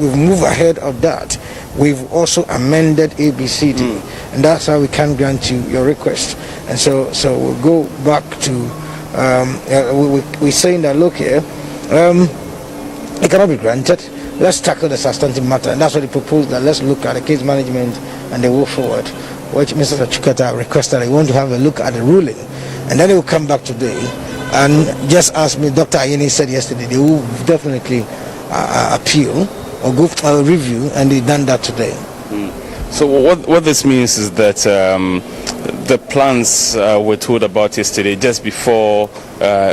we've moved ahead of that. We've also amended ABCD, and that's how we can grant you your request. And so we'll go back to we're saying that, look here, it cannot be granted. Let's tackle the substantive matter, and that's what he proposed, that let's look at the case management and the way forward, which Mr. Chukata requested. I want to have a look at the ruling, and then he will come back today. And just as Dr. Ayeni said yesterday, they will definitely appeal or go for a review, and they've done that today. So what this means is that the plans were told about yesterday, just before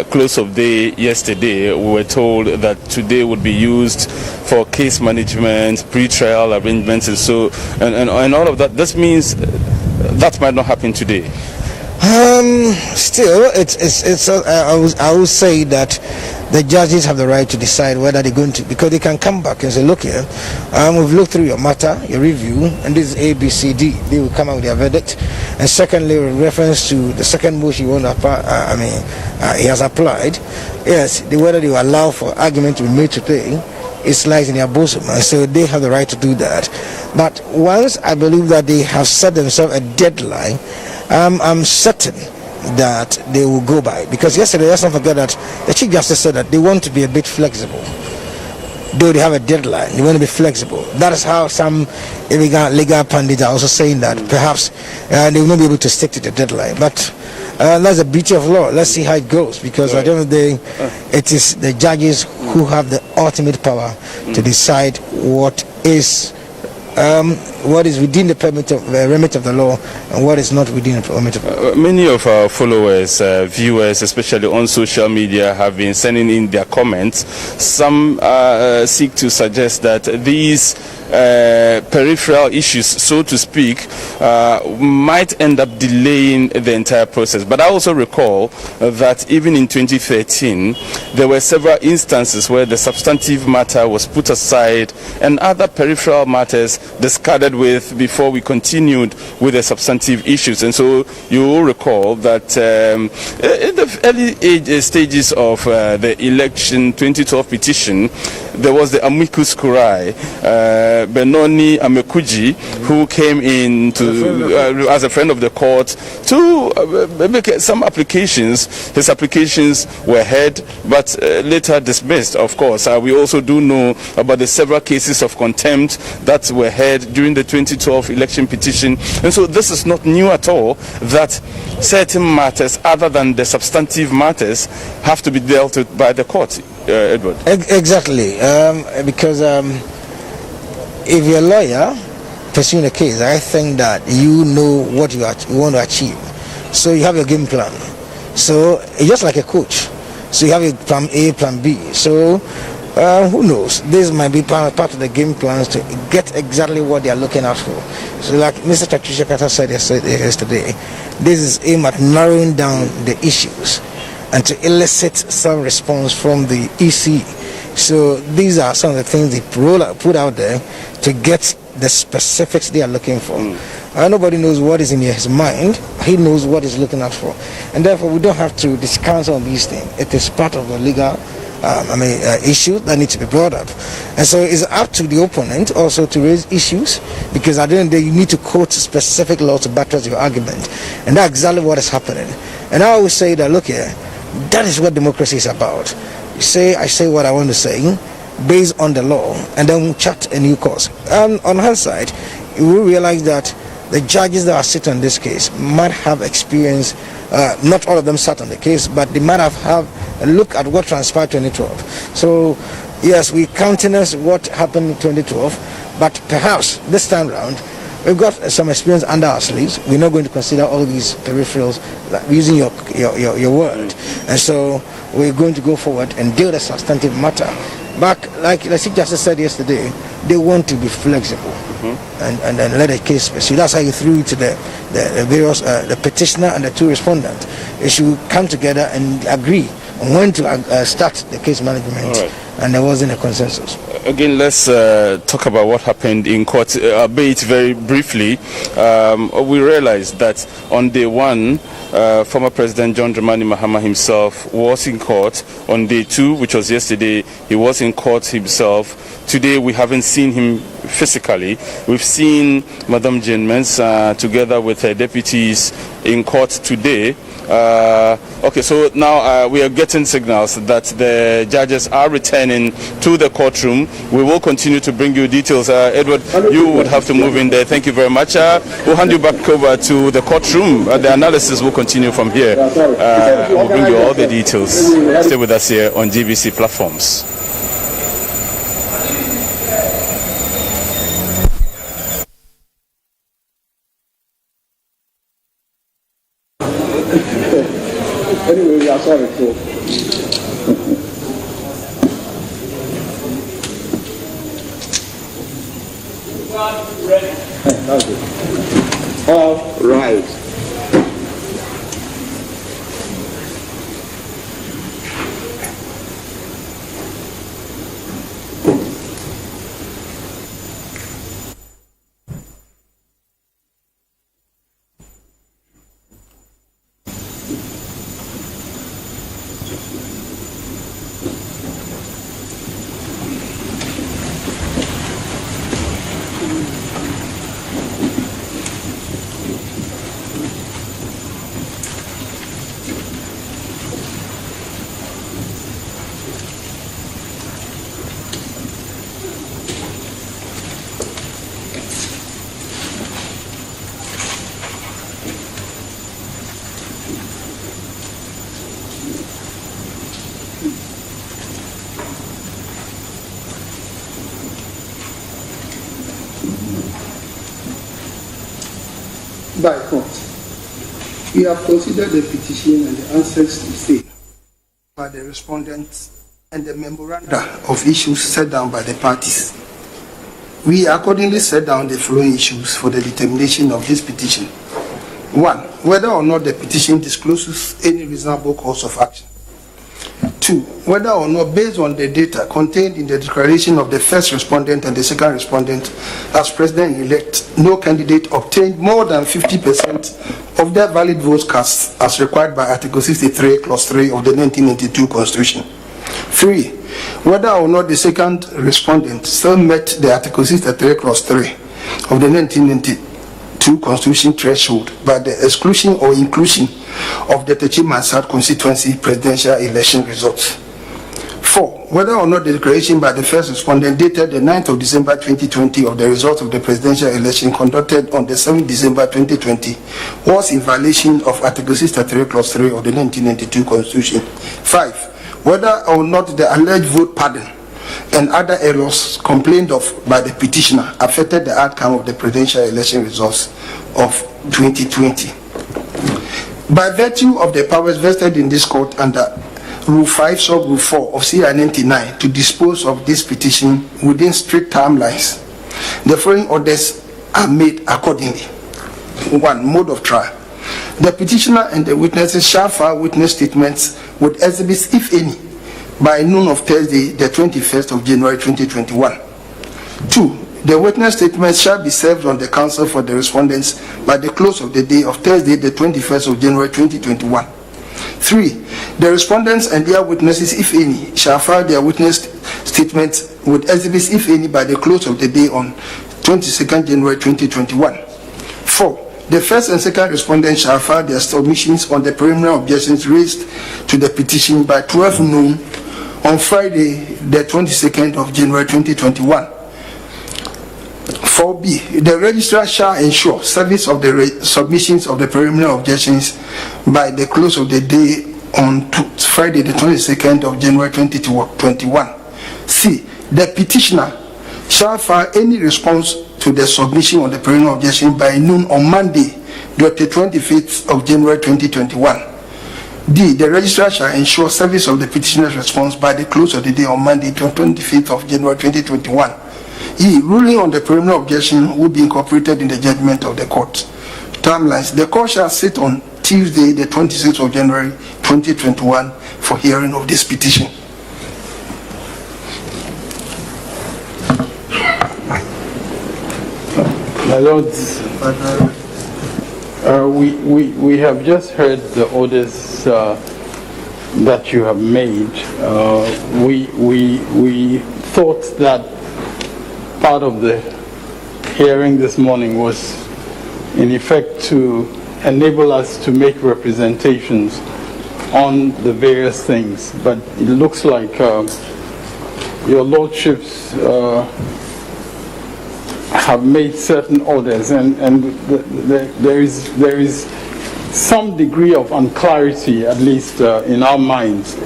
close of day yesterday, we were told that today would be used for case management, pre-trial arrangements, and so and all of that. This means that might not happen today. Still, I will say that the judges have the right to decide whether they're going to, because they can come back and say, look here, we've looked through your matter, your review, and this is ABCD. They will come out with their verdict. And secondly, in reference to the second motion he has applied, yes, whether they will allow for argument to be made today, it lies in their bosom, and so they have the right to do that. But once I believe that they have set themselves a deadline, I'm certain that they will go by, because yesterday, let's not forget that the Chief Justice said that they want to be a bit flexible. Though they have a deadline, they want to be flexible. That is how some legal pundits are also saying that perhaps they will not be able to stick to the deadline. But that's the beauty of law. Let's see how it goes, because at the end of the day, it is the judges who have the ultimate power to decide what is within the remit of the law and what is not within the remit of the law. Many of our followers, viewers, especially on social media, have been sending in their comments. Some seek to suggest that these peripheral issues, so to speak, might end up delaying the entire process. But I also recall that even in 2013, there were several instances where the substantive matter was put aside and other peripheral matters discarded with before we continued with the substantive issues. And so you will recall that in the early stages of the election 2012 petition, there was the amicus curiae, Benoni Amekuji, who came in as a friend of the court to make some applications. His applications were heard, but later dismissed, of course. We also do know about the several cases of contempt that were heard during the 2012 election petition. And so this is not new at all, that certain matters other than the substantive matters have to be dealt with by the court. Edward. Exactly, because if you're a lawyer pursuing a case, I think that you know what you want to achieve, so you have your game plan. So it's just like a coach. So you have a plan A, plan B. So who knows? This might be part of the game plans to get exactly what they are looking out for. So like Mr. Chachishakata said yesterday, this is aimed at narrowing down the issues and to elicit some response from the EC. So these are some of the things they put out there to get the specifics they are looking for. Nobody knows what is in his mind. He knows what he's looking out for. And therefore, we don't have to discount on these things. It is part of the legal issue that needs to be brought up. And so it's up to the opponent also to raise issues, because at the end of the day, you need to quote specific laws to buttress your argument. And that's exactly what is happening. And I always say that, look here, that is what democracy is about. I say what I want to say based on the law, and then we'll chart a new course. And on hindsight, you will realize that the judges that are sitting on this case might have experience, not all of them sat on the case, but they might have a look at what transpired in 2012. So, yes, we countenance what happened in 2012, but perhaps this time round, we've got some experience under our sleeves. We're not going to consider all these peripherals, like using your word. And so we're going to go forward and deal with a substantive matter. But like the Chief Justice said yesterday, they want to be flexible and then let the case pursue. That's how you threw it to the various, the petitioner and the two respondents. They should come together and agree on when to start the case management. Right. And there wasn't a consensus. Again, let's talk about what happened in court, albeit very briefly. We realized that on day one, former President John Dramani Mahama himself was in court. On day two, which was yesterday, he was in court himself. Today, we haven't seen him physically. We've seen Madam Jane Mensah together with her deputies in court today. Okay, so now we are getting signals that the judges are returning to the courtroom. We will continue to bring you details. Edward, you would have to move in there. Thank you very much. We'll hand you back over to the courtroom. The analysis will continue from here. We'll bring you all the details. Stay with us here on GBC platforms. Anyway, we are sorry too. All right. By court, we have considered the petition and the answers to say by the respondents and the memoranda of issues set down by the parties. We accordingly set down the following issues for the determination of this petition. 1. Whether or not the petition discloses any reasonable course of action. 2. Whether or not, based on the data contained in the declaration of the first respondent and the second respondent as president-elect, no candidate obtained more than 50% of their valid votes cast as required by Article 63, Clause 3 of the 1992 Constitution. 3. Whether or not the second respondent still met the Article 63, Clause 3 of the 1992 Constitution threshold by the exclusion or inclusion of the Techi-Mansard constituency presidential election results. 4. Whether or not the declaration by the first respondent dated the 9th of December 2020 of the results of the presidential election conducted on the 7th December 2020 was in violation of Article 63, Clause 3 of the 1992 Constitution. 5. Whether or not the alleged vote pardon and other errors complained of by the petitioner affected the outcome of the presidential election results of 2020. By virtue of the powers vested in this court under Rule 5, Sub-Rule 4 of CI 99 to dispose of this petition within strict timelines. The following orders are made accordingly. 1. Mode of trial. The petitioner and the witnesses shall file witness statements with exhibits, if any, by noon of Thursday, the 21st of January 2021. 2. The witness statements shall be served on the counsel for the respondents by the close of the day of Thursday, the 21st of January 2021. 3. The respondents and their witnesses, if any, shall file their witness statements with exhibits, if any, by the close of the day on 22nd January 2021. 4. The first and second respondents shall file their submissions on the preliminary objections raised to the petition by 12 noon on Friday, the 22nd of January 2021. 4b. The registrar shall ensure service of the submissions of the preliminary objections by the close of the day on Friday, the 22nd of January 2021. C. The petitioner shall file any response to the submission of the preliminary objection by noon on Monday, the 25th of January 2021. D. The registrar shall ensure service of the petitioner's response by the close of the day on Monday, the 25th of January 2021. E. Ruling on the preliminary objection will be incorporated in the judgment of the court. Timelines. The court shall sit on Tuesday, the 26th of January 2021 for hearing of this petition. My lords, we have just heard the orders that you have made. We thought that part of the hearing this morning was in effect to enable us to make representations on the various things, but it looks like your lordships have made certain orders, and there is some degree of unclarity, at least in our minds,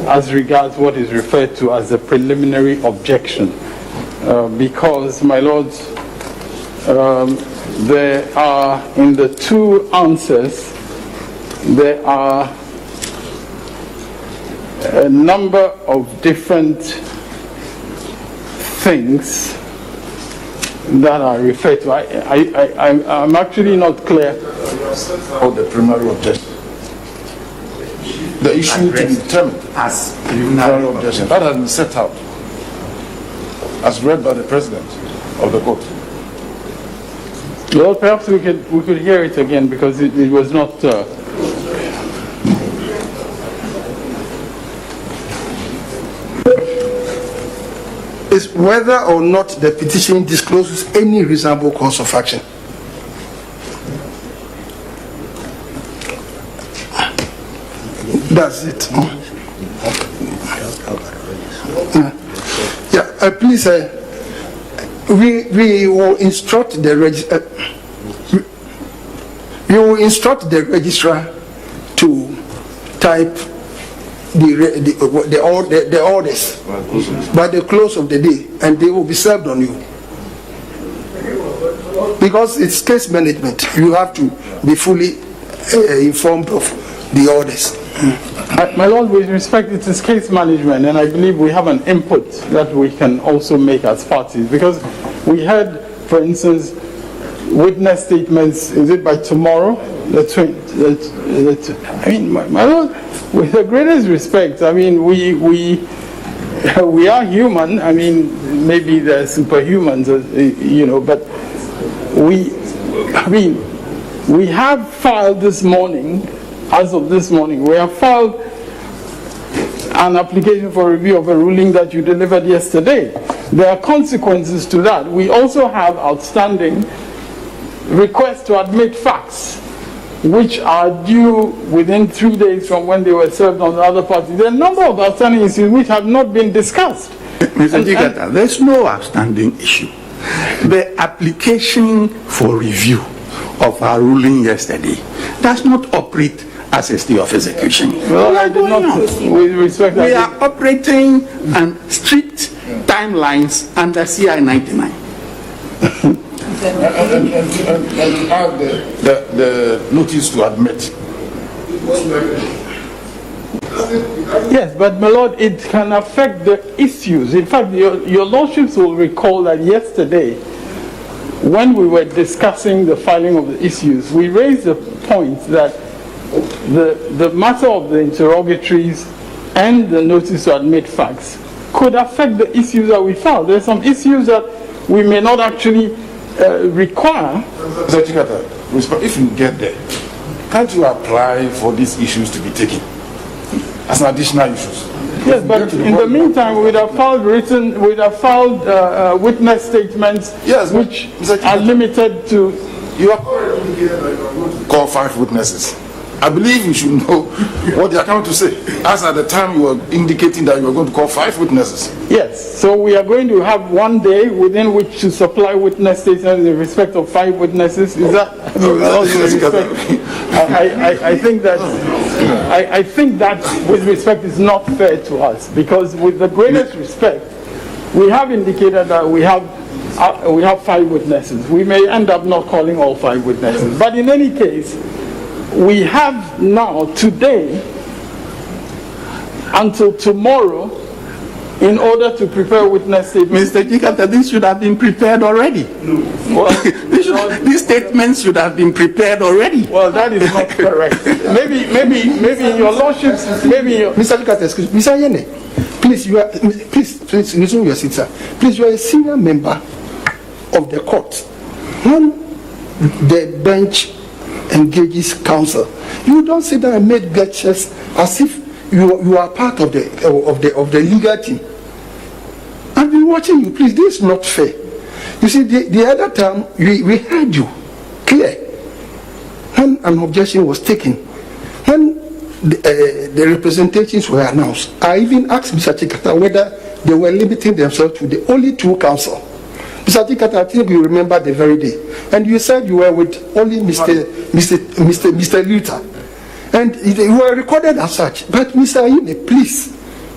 as regards what is referred to as a preliminary objection. Because, my lords, there are, in the two answers, there are a number of different things that are referred to. I'm actually not clear. Of the preliminary objection. The issue to be determined as preliminary objection. That has been set out as read by the President of the court. Well, perhaps we could hear it again, because it was not... is whether or not the petition discloses any reasonable course of action. That's it. Please, we will instruct the registrar to type the orders by the close of the day, and they will be served on you. Because it's case management, you have to be fully informed of the orders. My Lord, with respect, it is case management, and I believe we have an input that we can also make as parties, because we had, for instance, witness statements. Is it by tomorrow? I mean, my Lord, with the greatest respect, I mean, we are human. I mean, maybe they're superhumans, you know, but we have filed this morning. As of this morning, we have filed an application for review of a ruling that you delivered yesterday. There are consequences to that. We also have outstanding requests to admit facts, which are due within 3 days from when they were served on the other party. There are a number of outstanding issues which have not been discussed. Mr. Jigata, there's no outstanding issue. The application for review of our ruling yesterday does not operate as a stay of execution. Well, I did not, with respect, we are operating on strict timelines under CI 99. and have the notice to admit. Yes, but my lord, it can affect the issues. In fact, your lordships will recall that yesterday, when we were discussing the filing of the issues, we raised the point that the matter of the interrogatories and the notice to admit facts could affect the issues that we filed. There are some issues that we may not actually require. Mr. Chikata, if you get there, can't you apply for these issues to be taken as an additional issues? Yes, but in the meantime, we'd have filed witness statements, yes, which are limited to. You are call 5 witnesses. I believe you should know what they are coming to say. As at the time you were indicating that you were going to call 5 witnesses. Yes, so we are going to have 1 day within which to supply witness statements in respect of 5 witnesses. Is that? I think that I think that with respect is not fair to us, because with the greatest respect, we have indicated that we have 5 witnesses. We may end up not calling all 5 witnesses, but in any case, we have now, today, until tomorrow, in order to prepare witness statements. Mr. Chikata, this should have been prepared already. No. Well, these statements should have been prepared already. Well, that is not correct. Maybe in your lordships, Mr. Chikata, excuse me. Mr. Yene, please resume your seat, sir. Please, you are a senior member of the court. When the bench engages counsel, you don't sit down and make gestures as if you are part of the legal team. I've been watching you. Please, this is not fair. You see, the other time we heard you clear when an objection was taken, when the representations were announced. I even asked Mr. Chikata whether they were limiting themselves to the only 2 counsel. Mr. Chikata, I think you remember the very day, and you said you were with only Mr. Luther, and you were recorded as such. But Mr. Ayine, please,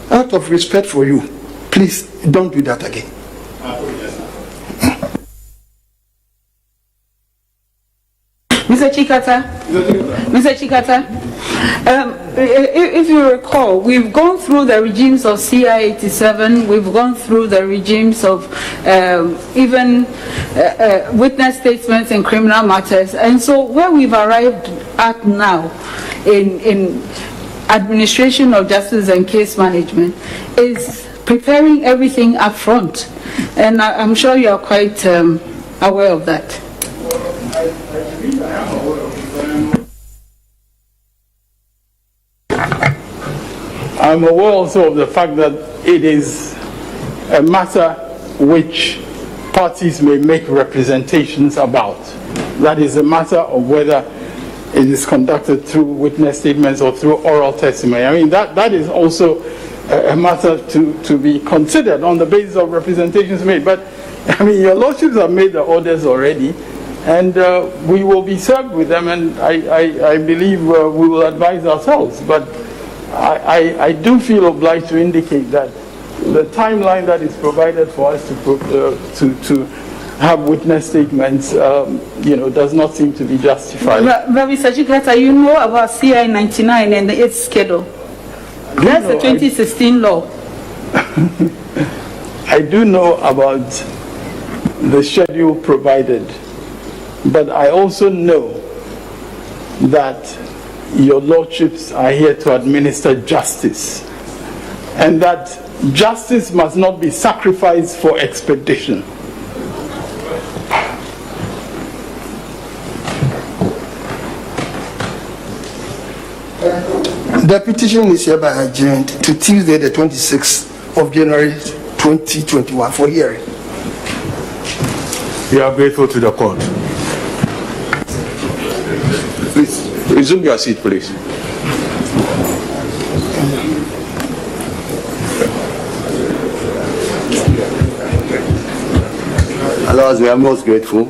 out of respect for you, please don't do that again. Mr. Chikata, if you recall, we've gone through the regimes of CI 87, we've gone through the regimes of even witness statements in criminal matters, and so where we've arrived at now in administration of justice and case management is preparing everything up front, and I'm sure you are quite aware of that. I'm aware also of the fact that it is a matter which parties may make representations about. That is a matter of whether it is conducted through witness statements or through oral testimony. I mean, that is also a matter to be considered on the basis of representations made. But, I mean, your lordships have made the orders already, and we will be served with them, and I believe we will advise ourselves. But I do feel obliged to indicate that the timeline that is provided for us to have witness statements, does not seem to be justified. But Mr. Chikata, you know about CI 99 and its schedule. That's the 2016 law. I do know about the schedule provided, but I also know that your lordships are here to administer justice, and that justice must not be sacrificed for expedition. The petition is hereby adjourned to Tuesday, the 26th of January 2021 for hearing. We are grateful to the court. Please resume your seat, please. Lord, we are most grateful.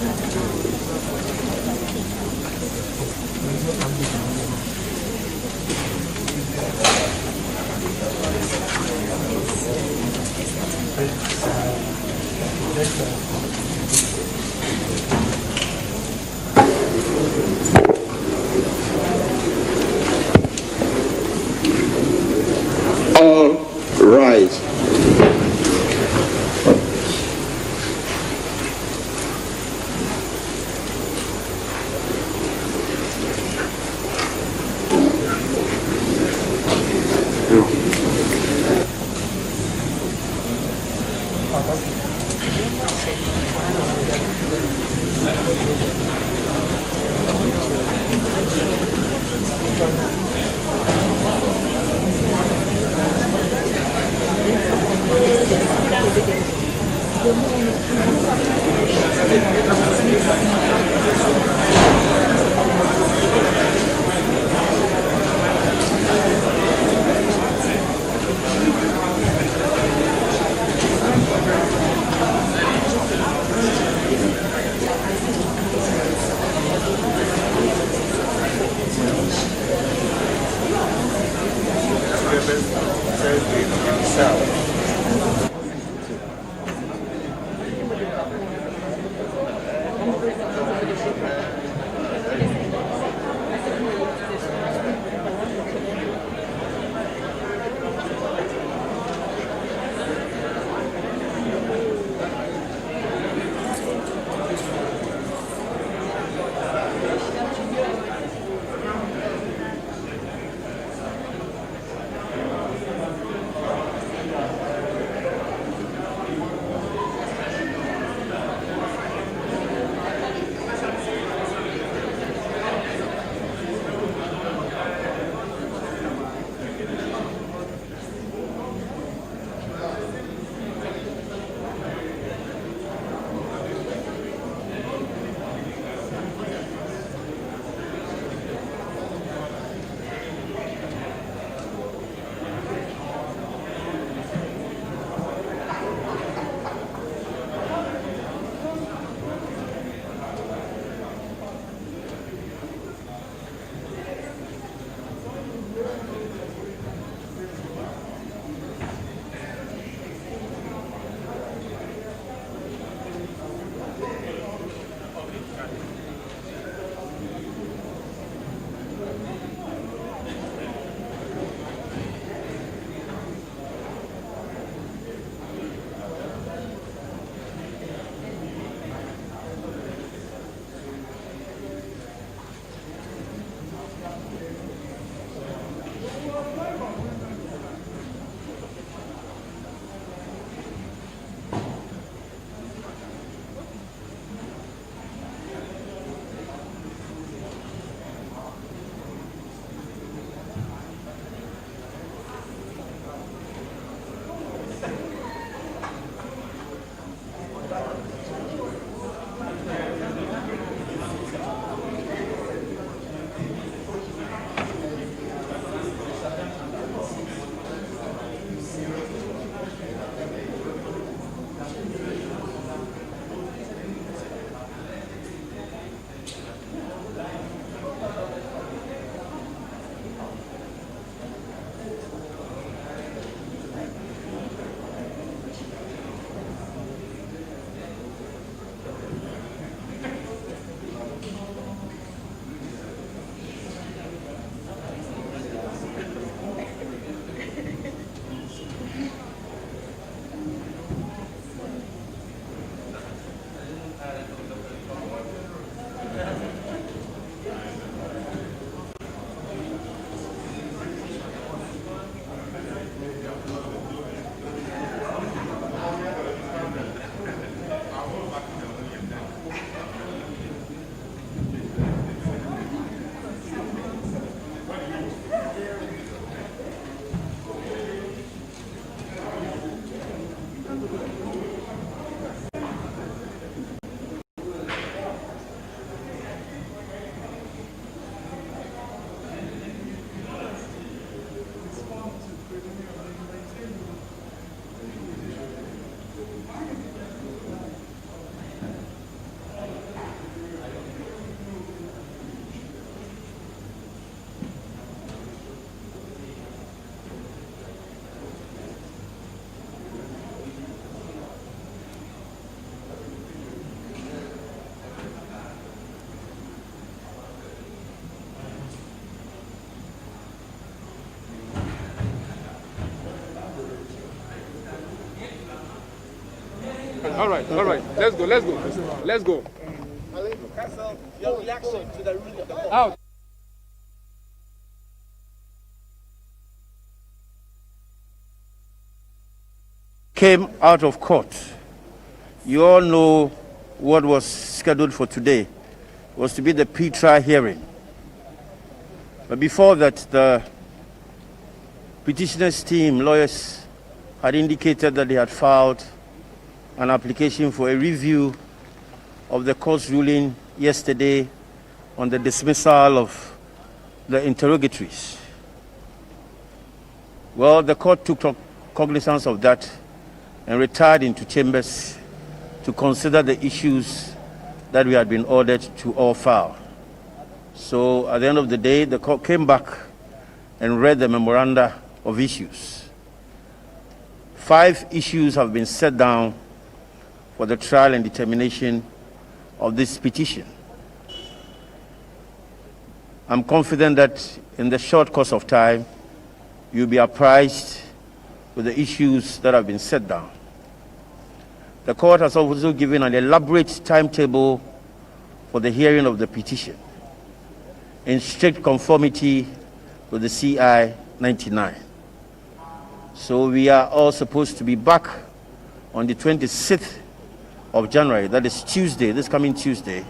All rise. All right. Let's go. Your reaction to the ruling of the court. Out. Came out of court. You all know what was scheduled for today was to be the pre-trial hearing. But before that, the petitioner's team, lawyers, had indicated that they had filed an application for a review of the court's ruling yesterday on the dismissal of the interrogatories. Well, the court took cognizance of that and retired into chambers to consider the issues that we had been ordered to all file. So at the end of the day, the court came back and read the memoranda of issues. 5 issues have been set down for the trial and determination of this petition. I'm confident that in the short course of time, you'll be apprised with the issues that have been set down. The court has also given an elaborate timetable for the hearing of the petition in strict conformity with the CI 99. So we are all supposed to be back on the 26th of January, that is Tuesday, this coming Tuesday,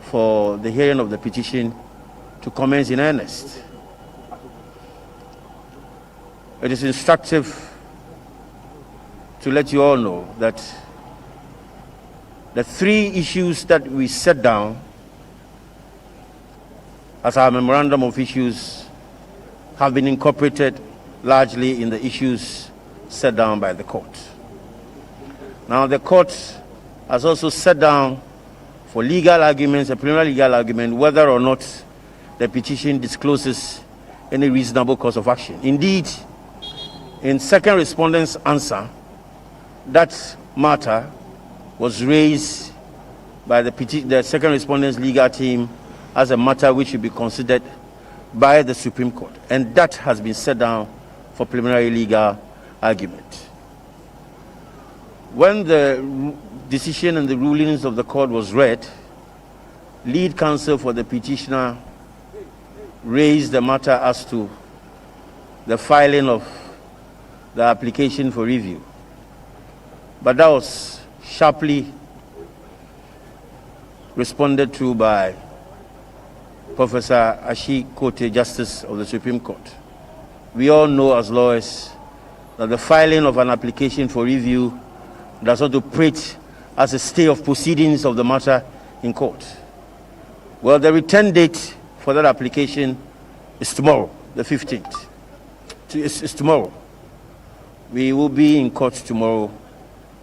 for the hearing of the petition to commence in earnest. It is instructive to let you all know that the 3 issues that we set down as our memorandum of issues have been incorporated largely in the issues set down by the court. Now, the court has also set down for legal arguments, a preliminary legal argument, whether or not the petition discloses any reasonable cause of action. Indeed, in second respondent's answer, that matter was raised by the second respondent's legal team as a matter which should be considered by the Supreme Court, and that has been set down for preliminary legal argument. When the decision and the rulings of the court was read, lead counsel for the petitioner raised the matter as to the filing of the application for review. But that was sharply responded to by Professor Ashi Kote, Justice of the Supreme Court. We all know as lawyers that the filing of an application for review does not operate as a stay of proceedings of the matter in court. Well, the return date for that application is tomorrow, the 15th. It's tomorrow. We will be in court tomorrow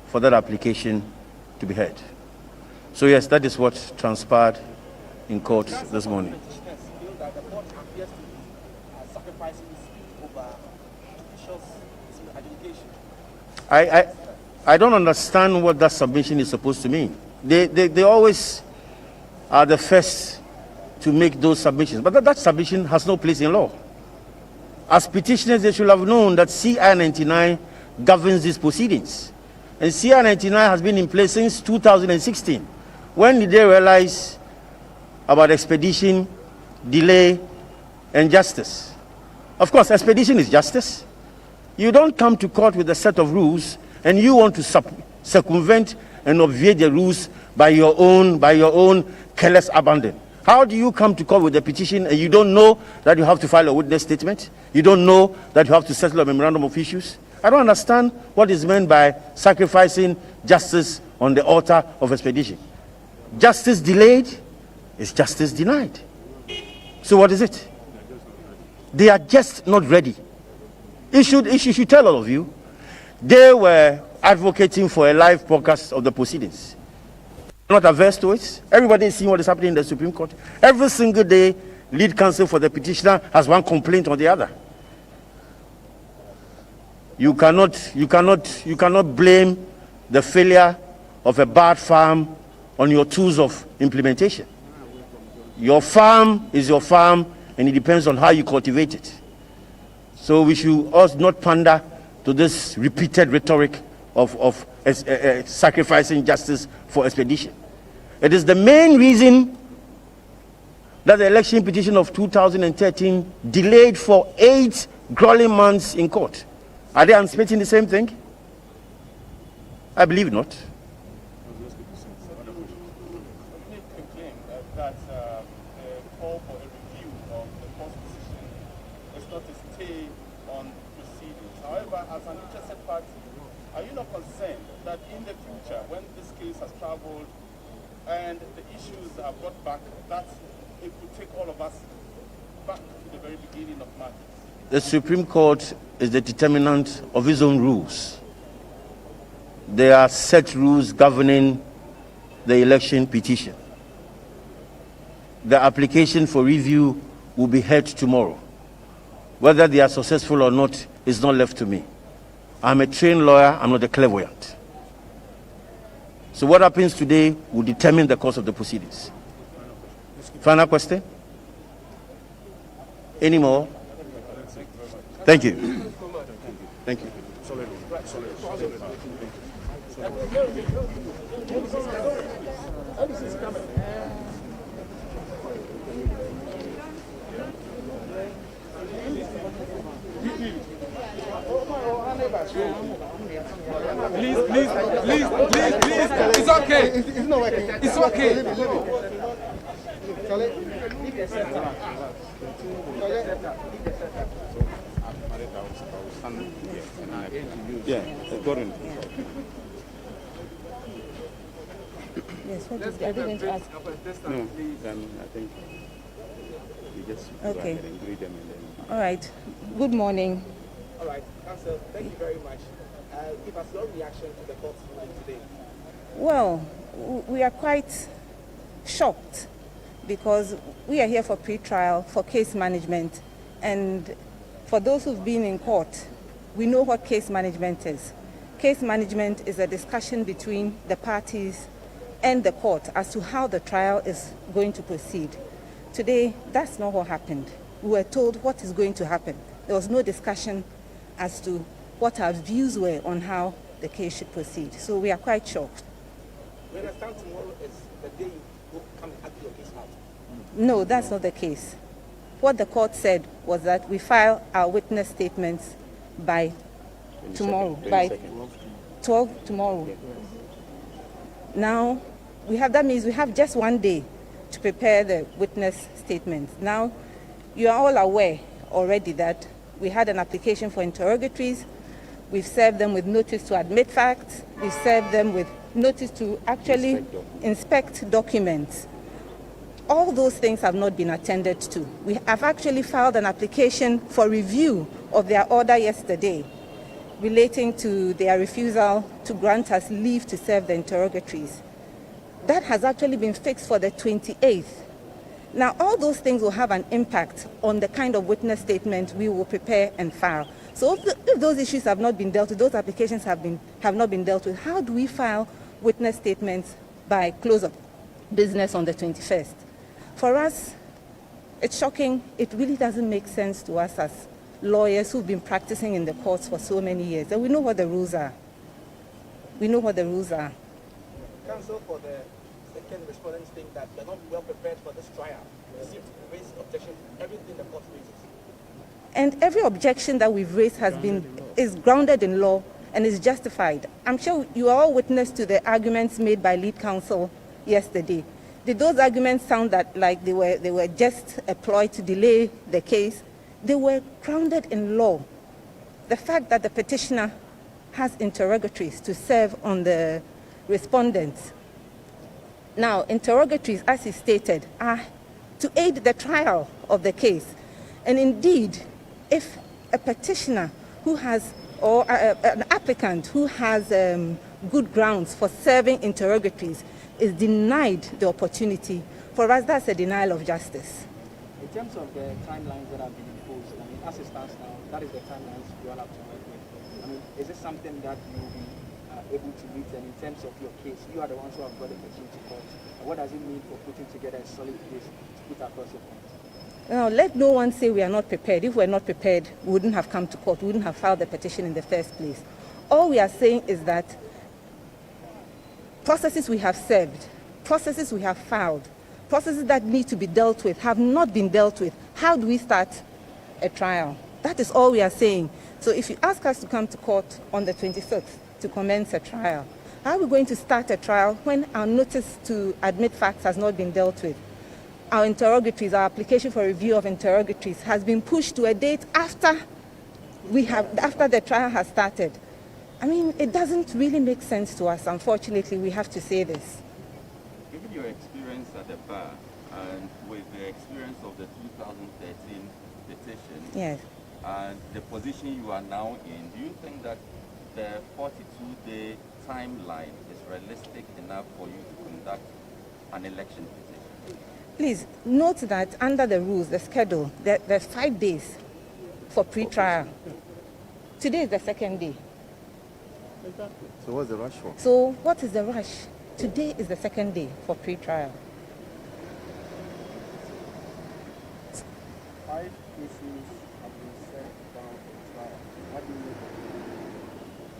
for that application to be heard. So yes, that is what transpired in court this morning. I don't understand what that submission is supposed to mean. They always are the first to make those submissions, but that submission has no place in law. As petitioners, they should have known that CI 99 governs these proceedings. And CI 99 has been in place since 2016. When did they realize about expedition, delay, and justice? Of course, expedition is justice. You don't come to court with a set of rules and you want to circumvent and obviate the rules by your own careless abandon. How do you come to court with a petition and you don't know that you have to file a witness statement? You don't know that you have to settle a memorandum of issues? I don't understand what is meant by sacrificing justice on the altar of expedition. Justice delayed is justice denied. So what is it? They are just not ready. It should tell all of you. They were advocating for a live broadcast of the proceedings. Not averse to it. Everybody is seeing what is happening in the Supreme Court. Every single day, lead counsel for the petitioner has one complaint or the other. You cannot blame the failure of a bad farm on your tools of implementation. Your farm is your farm, and it depends on how you cultivate it. So we should also not pander to this repeated rhetoric sacrificing justice for expedition. It is the main reason that the election petition of 2013 delayed for 8 grueling months in court. Are they anticipating the same thing? I believe not. That the call for a review of the court's decision is not to stay on proceedings. However, as an interested party, are you not concerned that in the future, when this case has traveled and the issues are brought back, that it could take all of us back to the very beginning of matters? The Supreme Court is the determinant of its own rules. There are set rules governing the election petition. The application for review will be heard tomorrow. Whether they are successful or not is not left to me. I'm a trained lawyer, I'm not a clairvoyant. So what happens today will determine the course of the proceedings. Final question? Any more? Thank you. Thank you. Please. It's okay. It's not working. It's okay. Yeah, according. Yes, what is the evidence ask? No, then I think we just go ahead and greet them and then. All right. Good morning. All right, Council, thank you very much. Give us your reaction to the court's ruling today. Well, we are quite shocked because we are here for pre-trial, for case management, and for those who've been in court, we know what case management is. Case management is a discussion between the parties and the court as to how the trial is going to proceed. Today, that's not what happened. We were told what is going to happen. There was no discussion as to what our views were on how the case should proceed. So we are quite shocked. We understand tomorrow is the day you will come and argue your case out. No, that's not the case. What the court said was that we file our witness statements by tomorrow, by 12 tomorrow. Now, that means we have just one day to prepare the witness statements. Now, you are all aware already that we had an application for interrogatories. We've served them with notice to admit facts. We've served them with notice to actually inspect documents. All those things have not been attended to. We have actually filed an application for review of their order yesterday relating to their refusal to grant us leave to serve the interrogatories. That has actually been fixed for the 28th. Now, all those things will have an impact on the kind of witness statement we will prepare and file. So if those issues have not been dealt with, those applications have not been dealt with, how do we file witness statements by close of business on the 21st? For us, it's shocking. It really doesn't make sense to us as lawyers who've been practicing in the courts for so many years. And we know what the rules are. We know what the rules are. Counsel for the second respondents think that they're not well prepared for this trial. They seem to raise objection to everything the court raises. And every objection that we've raised is grounded in law and is justified. I'm sure you are all witness to the arguments made by lead counsel yesterday. Did those arguments sound like they were just a ploy to delay the case? They were grounded in law. The fact that the petitioner has interrogatories to serve on the respondents. Now, interrogatories, as he stated, are to aid the trial of the case. And indeed, if a petitioner who has, or an applicant who has good grounds for serving interrogatories is denied the opportunity, for us that's a denial of justice. In terms of the timelines that have been imposed, I mean, as it stands now, that is the timelines you all have to work with. I mean, is it something that you will be able to meet? And in terms of your case, you are the ones who have brought the petition to court. And what does it mean for putting together a solid case to put across your points? Now, let no one say we are not prepared. If we're not prepared, we wouldn't have come to court. We wouldn't have filed the petition in the first place. All we are saying is that processes we have served, processes we have filed, processes that need to be dealt with have not been dealt with. How do we start a trial? That is all we are saying. So if you ask us to come to court on the 26th to commence a trial, how are we going to start a trial when our notice to admit facts has not been dealt with? Our interrogatories, our application for review of interrogatories has been pushed to a date after the trial has started. I mean, it doesn't really make sense to us. Unfortunately, we have to say this. Given your experience at the bar and with the experience of the 2013 petition, yes, and the position you are now in, do you think that the 42-day timeline is realistic enough for you to conduct an election petition? Please note that under the rules, the schedule, there's 5 days for pre-trial. Today is the second day. Exactly. So what's the rush for? So what is the rush? Today is the second day for pre-trial. 5 issues have been set down for trial. What do you make of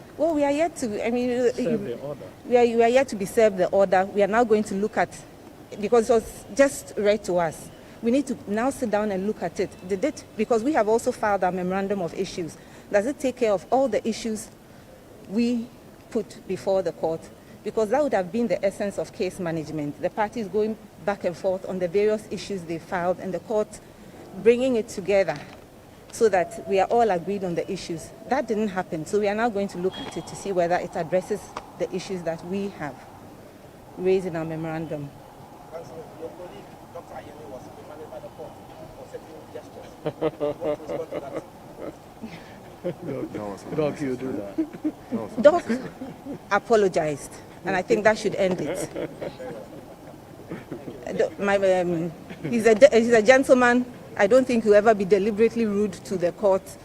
it? Well, we are yet to, I mean, Serve the order. we are yet to be served the order. We are now going to look at, because it was just read to us. We need to now sit down and look at it. Did it, because we have also filed our memorandum of issues. Does it take care of all the issues we put before the court? Because that would have been the essence of case management. The parties going back and forth on the various issues they filed and the court bringing it together so that we are all agreed on the issues. That didn't happen. So we are now going to look at it to see whether it addresses the issues that we have raised in our memorandum. Your colleague, Dr. Ayemi, was remanded by the court for certain gestures. What response to that? Doc, you do that. Doc apologized, and I think that should end it. He's a gentleman. I don't think he'll ever be deliberately rude to the court.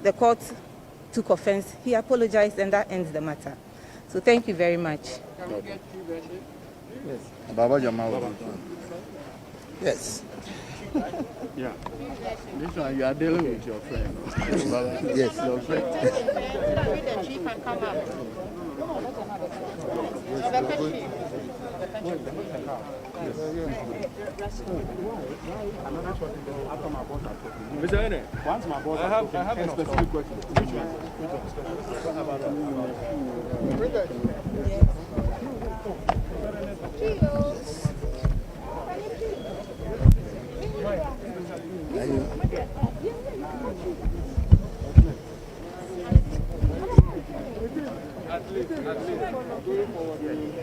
The court took offense. He apologized, and that ends the matter. So thank you very much. Can we get you ready? Yes. Baba Jamal. Yes. Yeah. This one you are dealing with your friend. Yes. Your friend. The chief can come up. Mr. Ene, once my boss, I have a specific question. Which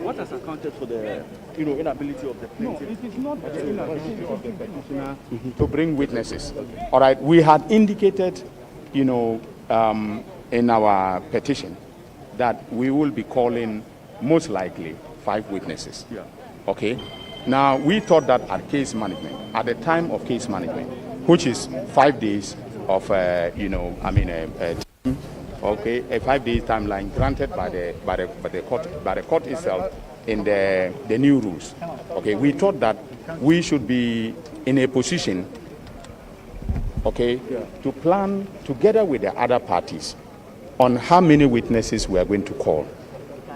what has accounted for the inability of the plaintiff? No, it is not the inability of the petitioner to bring witnesses. All right, we had indicated, in our petition that we will be calling most likely 5 witnesses. Yeah. Okay. Now we thought that at case management, at the time of case management, which is 5 days of, okay, a 5-day timeline granted by the court itself in the new rules. Okay, we thought that we should be in a position, okay, to plan together with the other parties on how many witnesses we are going to call.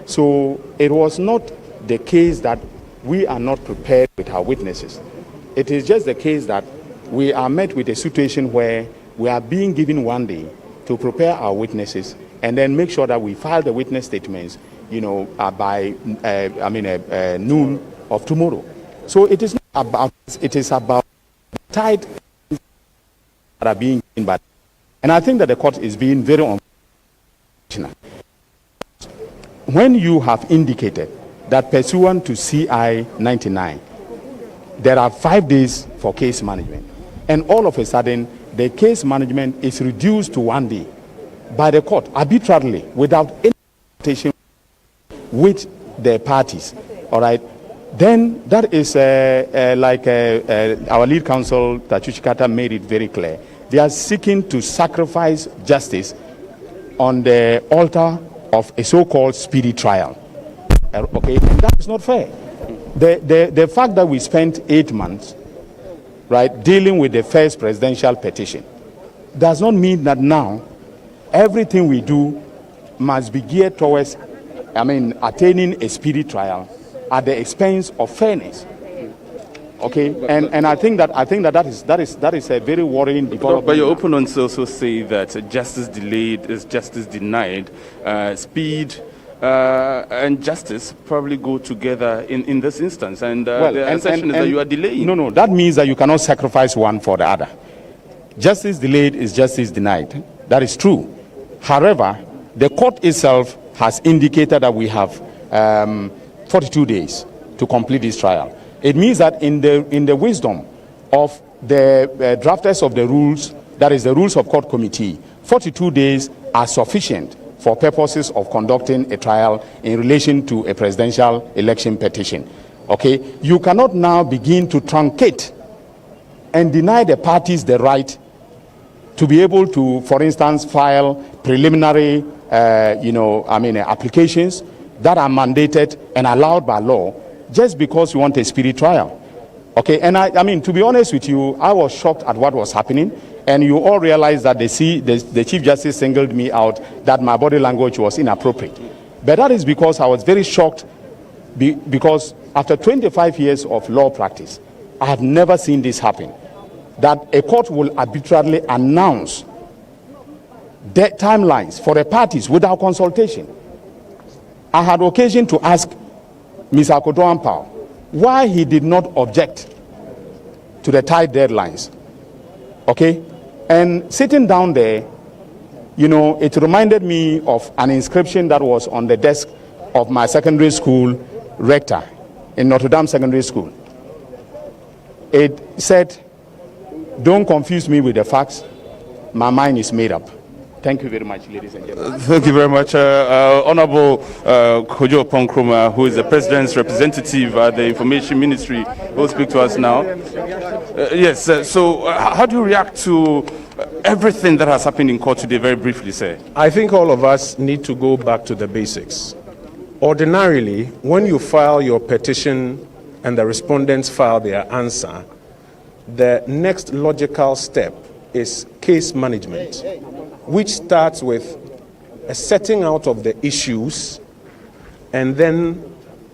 So it was not the case that we are not prepared with our witnesses. It is just the case that we are met with a situation where we are being given 1 day to prepare our witnesses and then make sure that we file the witness statements, by noon of tomorrow. So it is not about, it is about the tight that are being given by, and I think that the court is being very unfortunate. When you have indicated that pursuant to CI 99, there are 5 days for case management, and all of a sudden the case management is reduced to 1 day by the court arbitrarily without any consultation with the parties, all right, then that is our lead counsel Tachuchi Kata made it very clear. They are seeking to sacrifice justice on the altar of a so-called speedy trial. Okay, and that is not fair. The fact that we spent 8 months, right, dealing with the first presidential petition does not mean that now everything we do must be geared towards, attaining a speedy trial at the expense of fairness. Okay, and I think that is a very worrying development. But your opponents also say that justice delayed is justice denied. Speed and justice probably go together in this instance, and the assertion is that you are delaying. No, that means that you cannot sacrifice one for the other. Justice delayed is justice denied. That is true. However, the court itself has indicated that we have 42 days to complete this trial. It means that in the wisdom of the drafters of the rules, that is the Rules of Court Committee, 42 days are sufficient for purposes of conducting a trial in relation to a presidential election petition. Okay, you cannot now begin to truncate and deny the parties the right to be able to, for instance, file preliminary, applications that are mandated and allowed by law, just because you want a speedy trial. Okay, and to be honest with you, I was shocked at what was happening, and you all realize that the Chief Justice singled me out, that my body language was inappropriate. But that is because I was very shocked, because after 25 years of law practice, I have never seen this happen, that a court will arbitrarily announce the timelines for the parties without consultation. I had occasion to ask Mr. Akoto Ampao why he did not object to the tight deadlines. Okay? And sitting down there, it reminded me of an inscription that was on the desk of my secondary school rector in Notre Dame Secondary School. It said, "Don't confuse me with the facts. My mind is made up." Thank you very much, ladies and gentlemen. Thank you very much. Honorable Kojo Ponkroma, who is the President's representative at the Information Ministry, will speak to us now. Yes, so how do you react to everything that has happened in court today, very briefly, sir? I think all of us need to go back to the basics. Ordinarily, when you file your petition and the respondents file their answer, the next logical step is case management, which starts with a setting out of the issues and then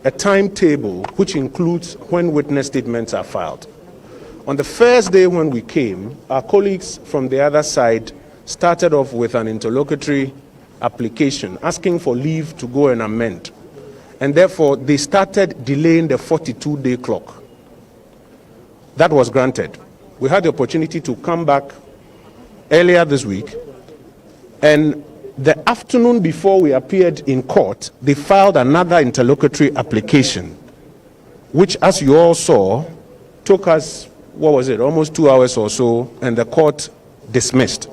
a timetable which includes when witness statements are filed. On the first day when we came, our colleagues from the other side started off with an interlocutory application asking for leave to go and amend. And therefore, they started delaying the 42-day clock. That was granted. We had the opportunity to come back earlier this week, and the afternoon before we appeared in court, they filed another interlocutory application, which, as you all saw, took us, almost 2 hours or so, and the court dismissed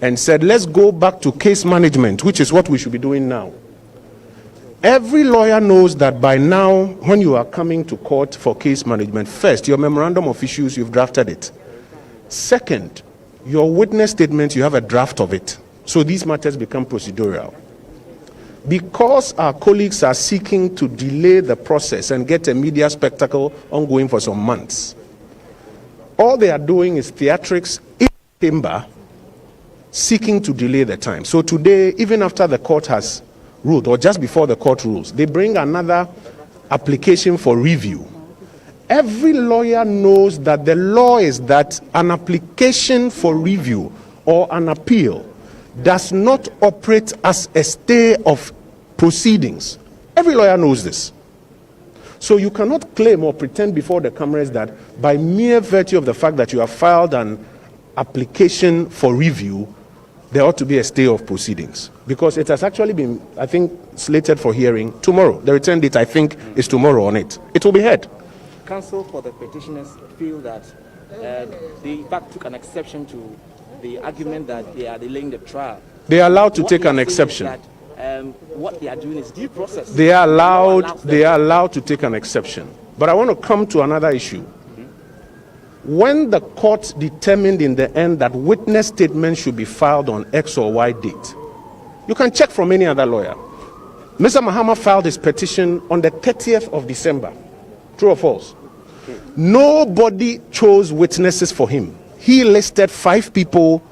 and said, let's go back to case management, which is what we should be doing now. Every lawyer knows that by now, when you are coming to court for case management, first, your memorandum of issues, you've drafted it. Second, your witness statement, you have a draft of it. So these matters become procedural. Because our colleagues are seeking to delay the process and get a media spectacle ongoing for some months, all they are doing is theatrics in the chamber, seeking to delay the time. So today, even after the court has ruled, or just before the court rules, they bring another application for review. Every lawyer knows that the law is that an application for review or an appeal does not operate as a stay of proceedings. Every lawyer knows this. So you cannot claim or pretend before the cameras that by mere virtue of the fact that you have filed an application for review, there ought to be a stay of proceedings. Because it has actually been, I think, slated for hearing tomorrow. The return date, I think, is tomorrow on it. It will be heard. Counsel for the petitioners feel that they in fact took an exception to the argument that they are delaying the trial. They are allowed to take an exception. That, what they are doing is due process. They are allowed to take an exception. But I want to come to another issue. When the court determined in the end that witness statements should be filed on X or Y date, you can check from any other lawyer. Mr. Mahama filed his petition on the 30th of December. True or false? Nobody chose witnesses for him. He listed 5 people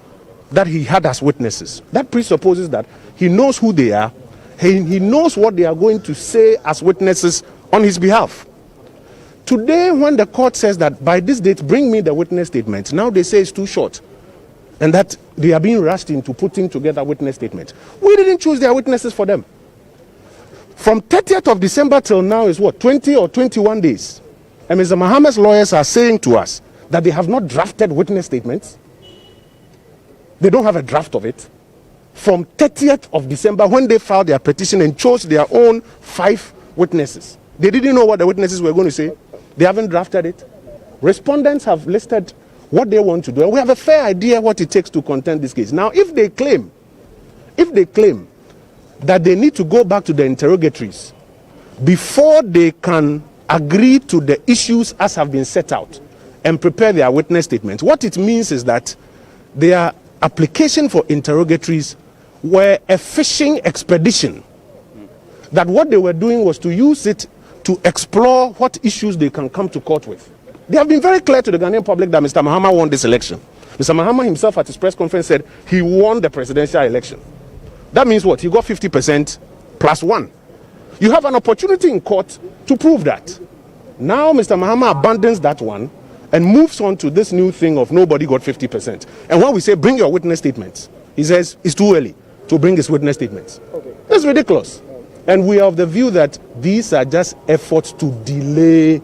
that he had as witnesses. That presupposes that he knows who they are, he knows what they are going to say as witnesses on his behalf. Today, when the court says that by this date, bring me the witness statement, now they say it's too short, and that they are being rushed into putting together witness statements. We didn't choose their witnesses for them. From 30th of December till now is what, 20 or 21 days? And Mr. Mohammed's lawyers are saying to us that they have not drafted witness statements. They don't have a draft of it. From 30th of December, when they filed their petition and chose their own 5 witnesses, they didn't know what the witnesses were going to say. They haven't drafted it. Respondents have listed what they want to do, and we have a fair idea what it takes to contend this case. Now, if they claim that they need to go back to the interrogatories before they can agree to the issues as have been set out and prepare their witness statements, what it means is that their application for interrogatories were a fishing expedition. That what they were doing was to use it to explore what issues they can come to court with. They have been very clear to the Ghanaian public that Mr. Mahama won this election. Mr. Mahama himself at his press conference said he won the presidential election. That means what? He got 50% plus 1. You have an opportunity in court to prove that. Now Mr. Mahama abandons that one and moves on to this new thing of nobody got 50%. And when we say bring your witness statements, he says it's too early to bring his witness statements. Okay. That's ridiculous. And we are of the view that these are just efforts to delay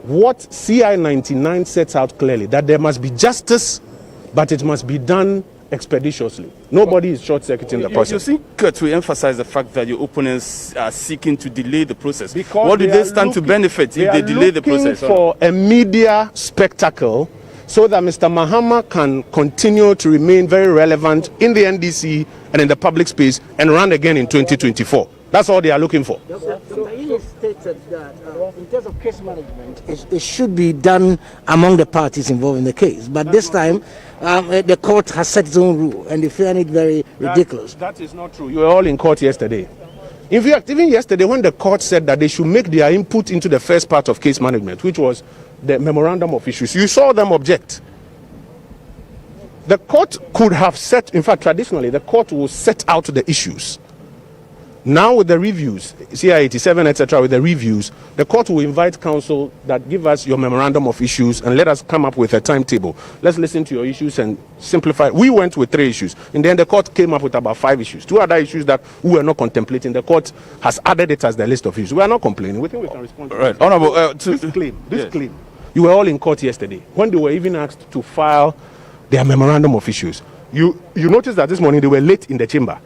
what CI 99 sets out clearly, that there must be justice, but it must be done expeditiously. Nobody is short-circuiting the process. You seek to emphasize the fact that your opponents are seeking to delay the process. Because what do they stand to benefit if they delay the process? For a media spectacle so that Mr. Mahama can continue to remain very relevant in the NDC and in the public space and run again in 2024. That's all they are looking for. He stated that in terms of case management, it should be done among the parties involved in the case. But this time, the court has set its own rule, and they find it very ridiculous. That is not true. You were all in court yesterday. In fact, even yesterday, when the court said that they should make their input into the first part of case management, which was the memorandum of issues, you saw them object. The court could have set, in fact, traditionally, the court will set out the issues. Now with the reviews, CI 87, etc., with the reviews, the court will invite counsel that give us your memorandum of issues and let us come up with a timetable. Let's listen to your issues and simplify. We went with 3 issues. In the end, the court came up with about 5 issues. 2 other issues that we were not contemplating. The court has added it as the list of issues. We are not complaining. We think we can respond to right. Honorable, this claim. You were all in court yesterday when they were even asked to file their memorandum of issues. You noticed that this morning they were late in the chamber.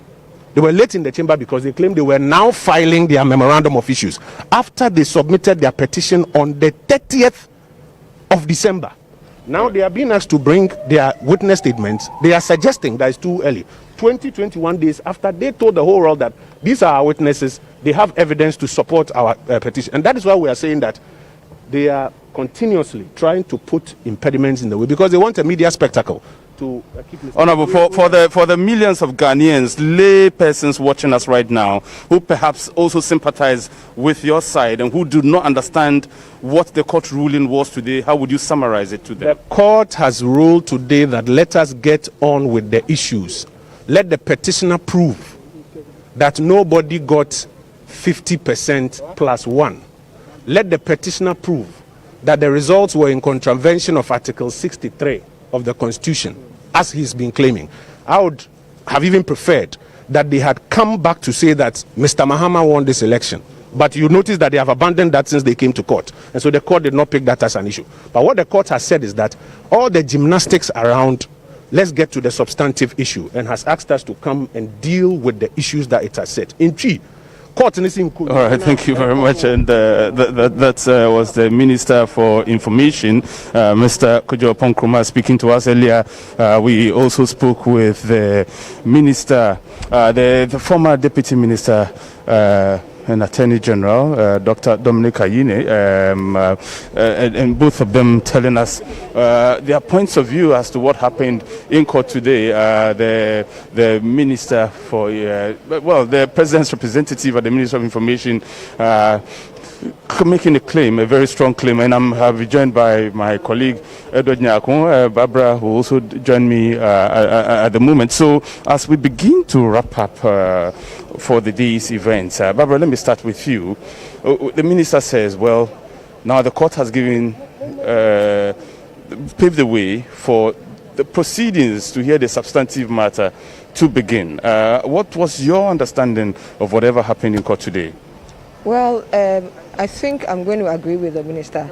They were late in the chamber because they claimed they were now filing their memorandum of issues after they submitted their petition on the 30th of December. Now they are being asked to bring their witness statements. They are suggesting that it's too early. 21 days after they told the whole world that these are our witnesses, they have evidence to support our petition. And that is why we are saying that they are continuously trying to put impediments in the way because they want a media spectacle. Honorable, for the millions of Ghanaians, lay persons watching us right now, who perhaps also sympathize with your side and who do not understand what the court ruling was today, how would you summarize it to them? The court has ruled today that let us get on with the issues. Let the petitioner prove that nobody got 50% plus 1. Let the petitioner prove that the results were in contravention of Article 63 of the Constitution, as he's been claiming. I would have even preferred that they had come back to say that Mr. Mahama won this election. But you notice that they have abandoned that since they came to court. And so the court did not pick that as an issue. But what the court has said is that all the gymnastics around, let's get to the substantive issue, and has asked us to come and deal with the issues that it has said. In Chi, court in this all right, thank you very much. And that was the Minister for Information, Mr. Kojo Ponkroma, speaking to us earlier. We also spoke with the Minister, the former Deputy Minister and Attorney General, Dr. Dominic Ayine, and both of them telling us their points of view as to what happened in court today. The Minister for, the President's representative at the Ministry of Information making a claim, a very strong claim, and I'm joined by my colleague Edward Nyakon, Barbara, who also joined me at the moment. So as we begin to wrap up for the day's events, Barbara, let me start with you. The minister says, well, now the court has given paved the way for the proceedings to hear the substantive matter to begin. What was your understanding of whatever happened in court today? Well, I think I'm going to agree with the minister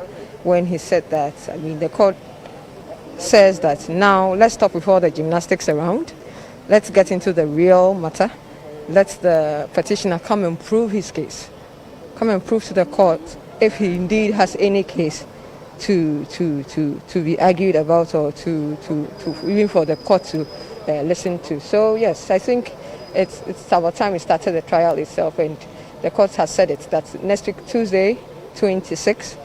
when he said that. I mean, the court says that now let's stop with all the gymnastics around. Let's get into the real matter. Let the petitioner come and prove his case. Come and prove to the court if he indeed has any case to be argued about, or to even for the court to listen to. So yes, I think it's about time we started the trial itself, and the court has said it that next week, Tuesday, 26,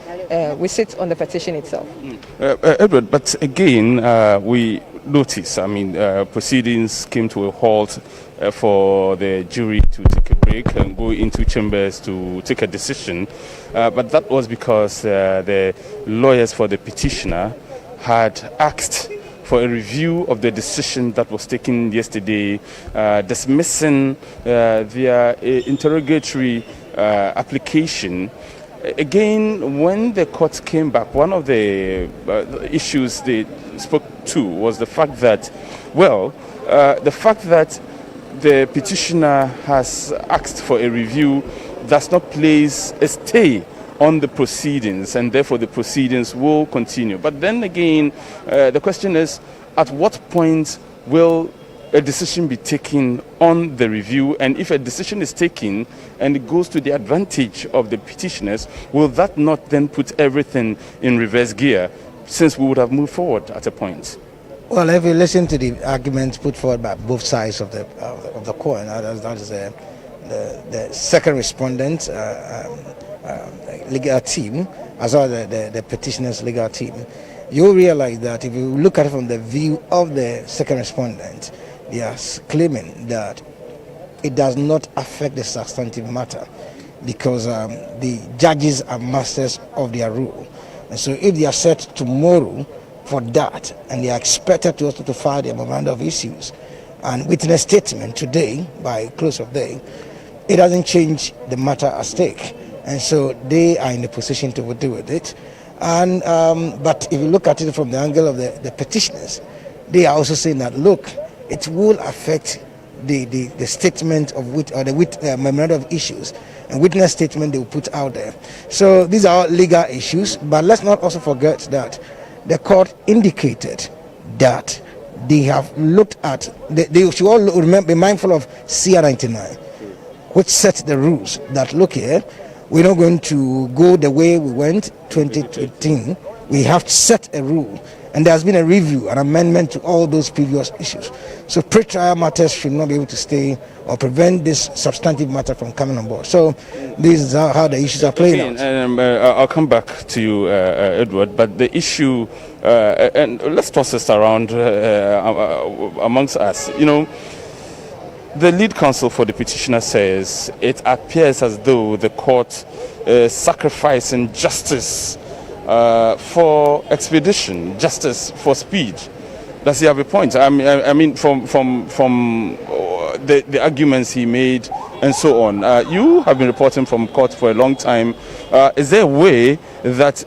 we sit on the petition itself. Edward, but again, we notice, I mean, proceedings came to a halt for the jury to take a break and go into chambers to take a decision. But that was because the lawyers for the petitioner had asked for a review of the decision that was taken yesterday, dismissing their interrogatory application. Again, when the court came back, one of the issues they spoke to was the fact that, well, the fact that the petitioner has asked for a review does not place a stay on the proceedings, and therefore the proceedings will continue. But then again, the question is, at what point will a decision be taken on the review? And if a decision is taken and it goes to the advantage of the petitioners, will that not then put everything in reverse gear, since we would have moved forward at a point? Well, if you listen to the arguments put forward by both sides of the court, that is the second respondent legal team, as well as the petitioner's legal team, you realize that if you look at it from the view of the second respondent, they are claiming that it does not affect the substantive matter, because the judges are masters of their rule. And so if they are set tomorrow for that, and they are expected to also to file their memorandum of issues and witness statement today by close of day, it doesn't change the matter at stake. And so they are in a position to deal with it. And but if you look at it from the angle of the petitioners, they are also saying that, look, it will affect the statement of the memorandum of issues and witness statement they will put out there. So these are all legal issues, but let's not also forget that the court indicated that they have looked at, they should all remember, be mindful of CR99, which set the rules that, look here, we're not going to go the way we went 2018. We have to set a rule, and there has been a review, an amendment to all those previous issues. So pre-trial matters should not be able to stay or prevent this substantive matter from coming on board. So this is how the issues are playing out. I'll come back to you, Edward, but the issue, and let's toss this around amongst us. You know, the lead counsel for the petitioner says it appears as though the court is sacrificing justice for expedition, justice for speed. Does he have a point? I mean, from the arguments he made and so on. You have been reporting from court for a long time. Is there a way that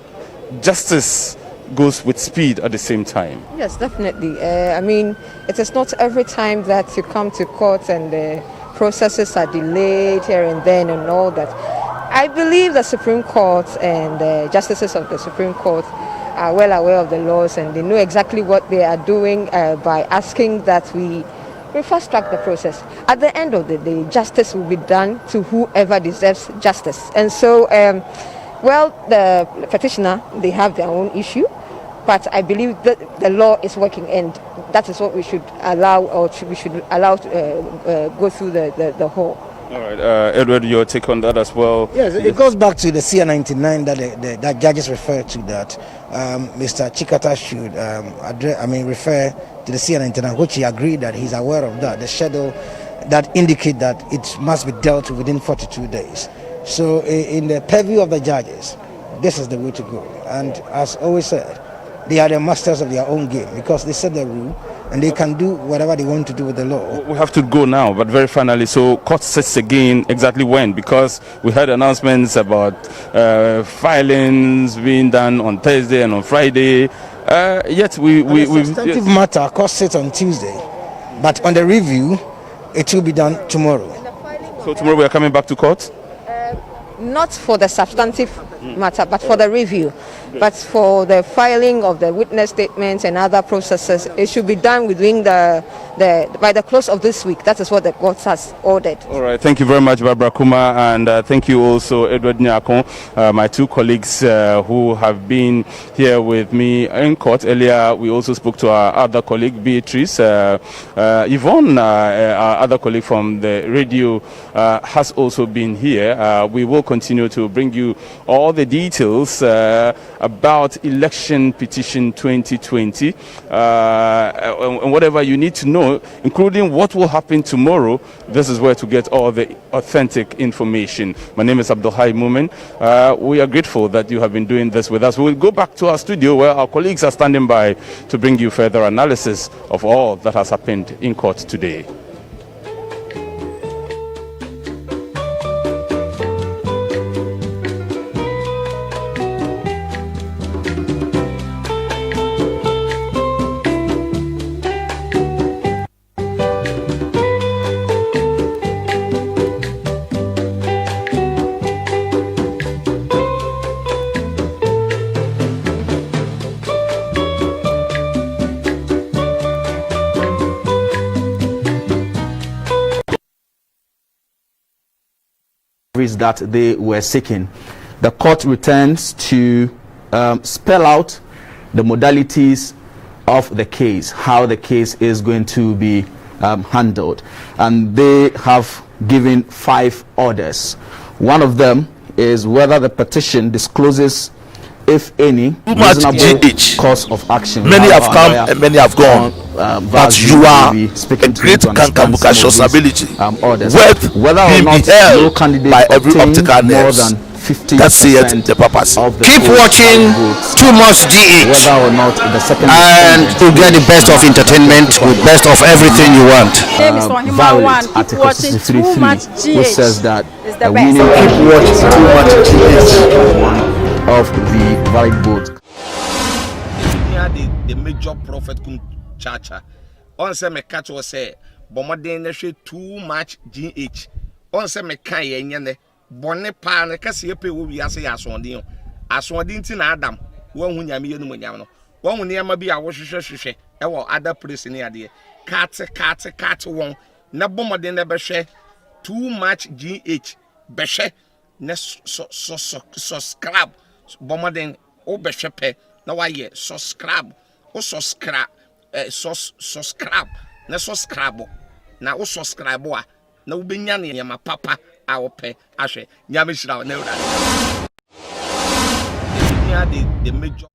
justice goes with speed at the same time? Yes, definitely. I mean, it is not every time that you come to court and the processes are delayed here and then and all that. I believe the Supreme Court and the justices of the Supreme Court are well aware of the laws, and they know exactly what they are doing by asking that we fast track the process. At the end of the day, justice will be done to whoever deserves justice. And so, well, the petitioner, they have their own issue, but I believe that the law is working, and that is what we should allow, or we should allow to go through the whole. All right, Edward, your take on that as well? Yes, it goes back to the CR99 that judges refer to, that Mr. Chikata should refer to the CR99, which he agreed that he's aware of that, the schedule that indicate that it must be dealt with within 42 days. So in the purview of the judges, this is the way to go. And as always said, they are the masters of their own game because they set the rule and they can do whatever they want to do with the law. We have to go now, but very finally, so court sits again exactly when? Because we heard announcements about filings being done on Thursday and on Friday. Yet we substantive matter, court sits on Tuesday, but on the review, it will be done tomorrow. So tomorrow we are coming back to court? Not for the substantive matter, but for the review. But for the filing of the witness statements and other processes, it should be done within by the close of this week. That is what the court has ordered. All right. Thank you very much, Barbara Kuma, and thank you also, Edward Nyakon, my two colleagues who have been here with me in court. Earlier, we also spoke to our other colleague, Beatrice. Yvonne, our other colleague from the radio, has also been here. We will continue to bring you all the details about election petition 2020 and whatever you need to know, including what will happen tomorrow. This is where to get all the authentic information. My name is Abdulhai Mumin. We are grateful that you have been doing this with us. We will go back to our studio where our colleagues are standing by to bring you further analysis of all that has happened in court today. That they were seeking. The court returns to spell out the modalities of the case, how the case is going to be handled, and they have given 5 orders. One of them is whether the petition discloses, if any, reasonable course of action. Many have come and many have gone, but you are a great Kankabuka ability. Worth being beheld by every optical nerves. That's it, the purpose. Keep watching Too Much GH and you'll get the best of entertainment with best of everything you want. Violet Keep watching Too Much GH, who says that the winning Keep watching Too Much GH. One of the valid votes. The major prophet kum chacha. On se me catch was say, Bomaden Too Much GH. On se me can ye Bonne pan kasi epe wo wi ase asonde asonde nti na Adam wo hu nyame yenu nyam no wo hu ne ma bi a wo hwehwehwehwe e wo other place ne ade cat won na bomode na be hwe Too Much GH be hwe na subscribe bomode o be hwe pe na wa ye subscribe o subscribe subscribe na subscribe na o subscribe a na wo benya ne yama papa a wo pe ahwe nyame shira na ura the major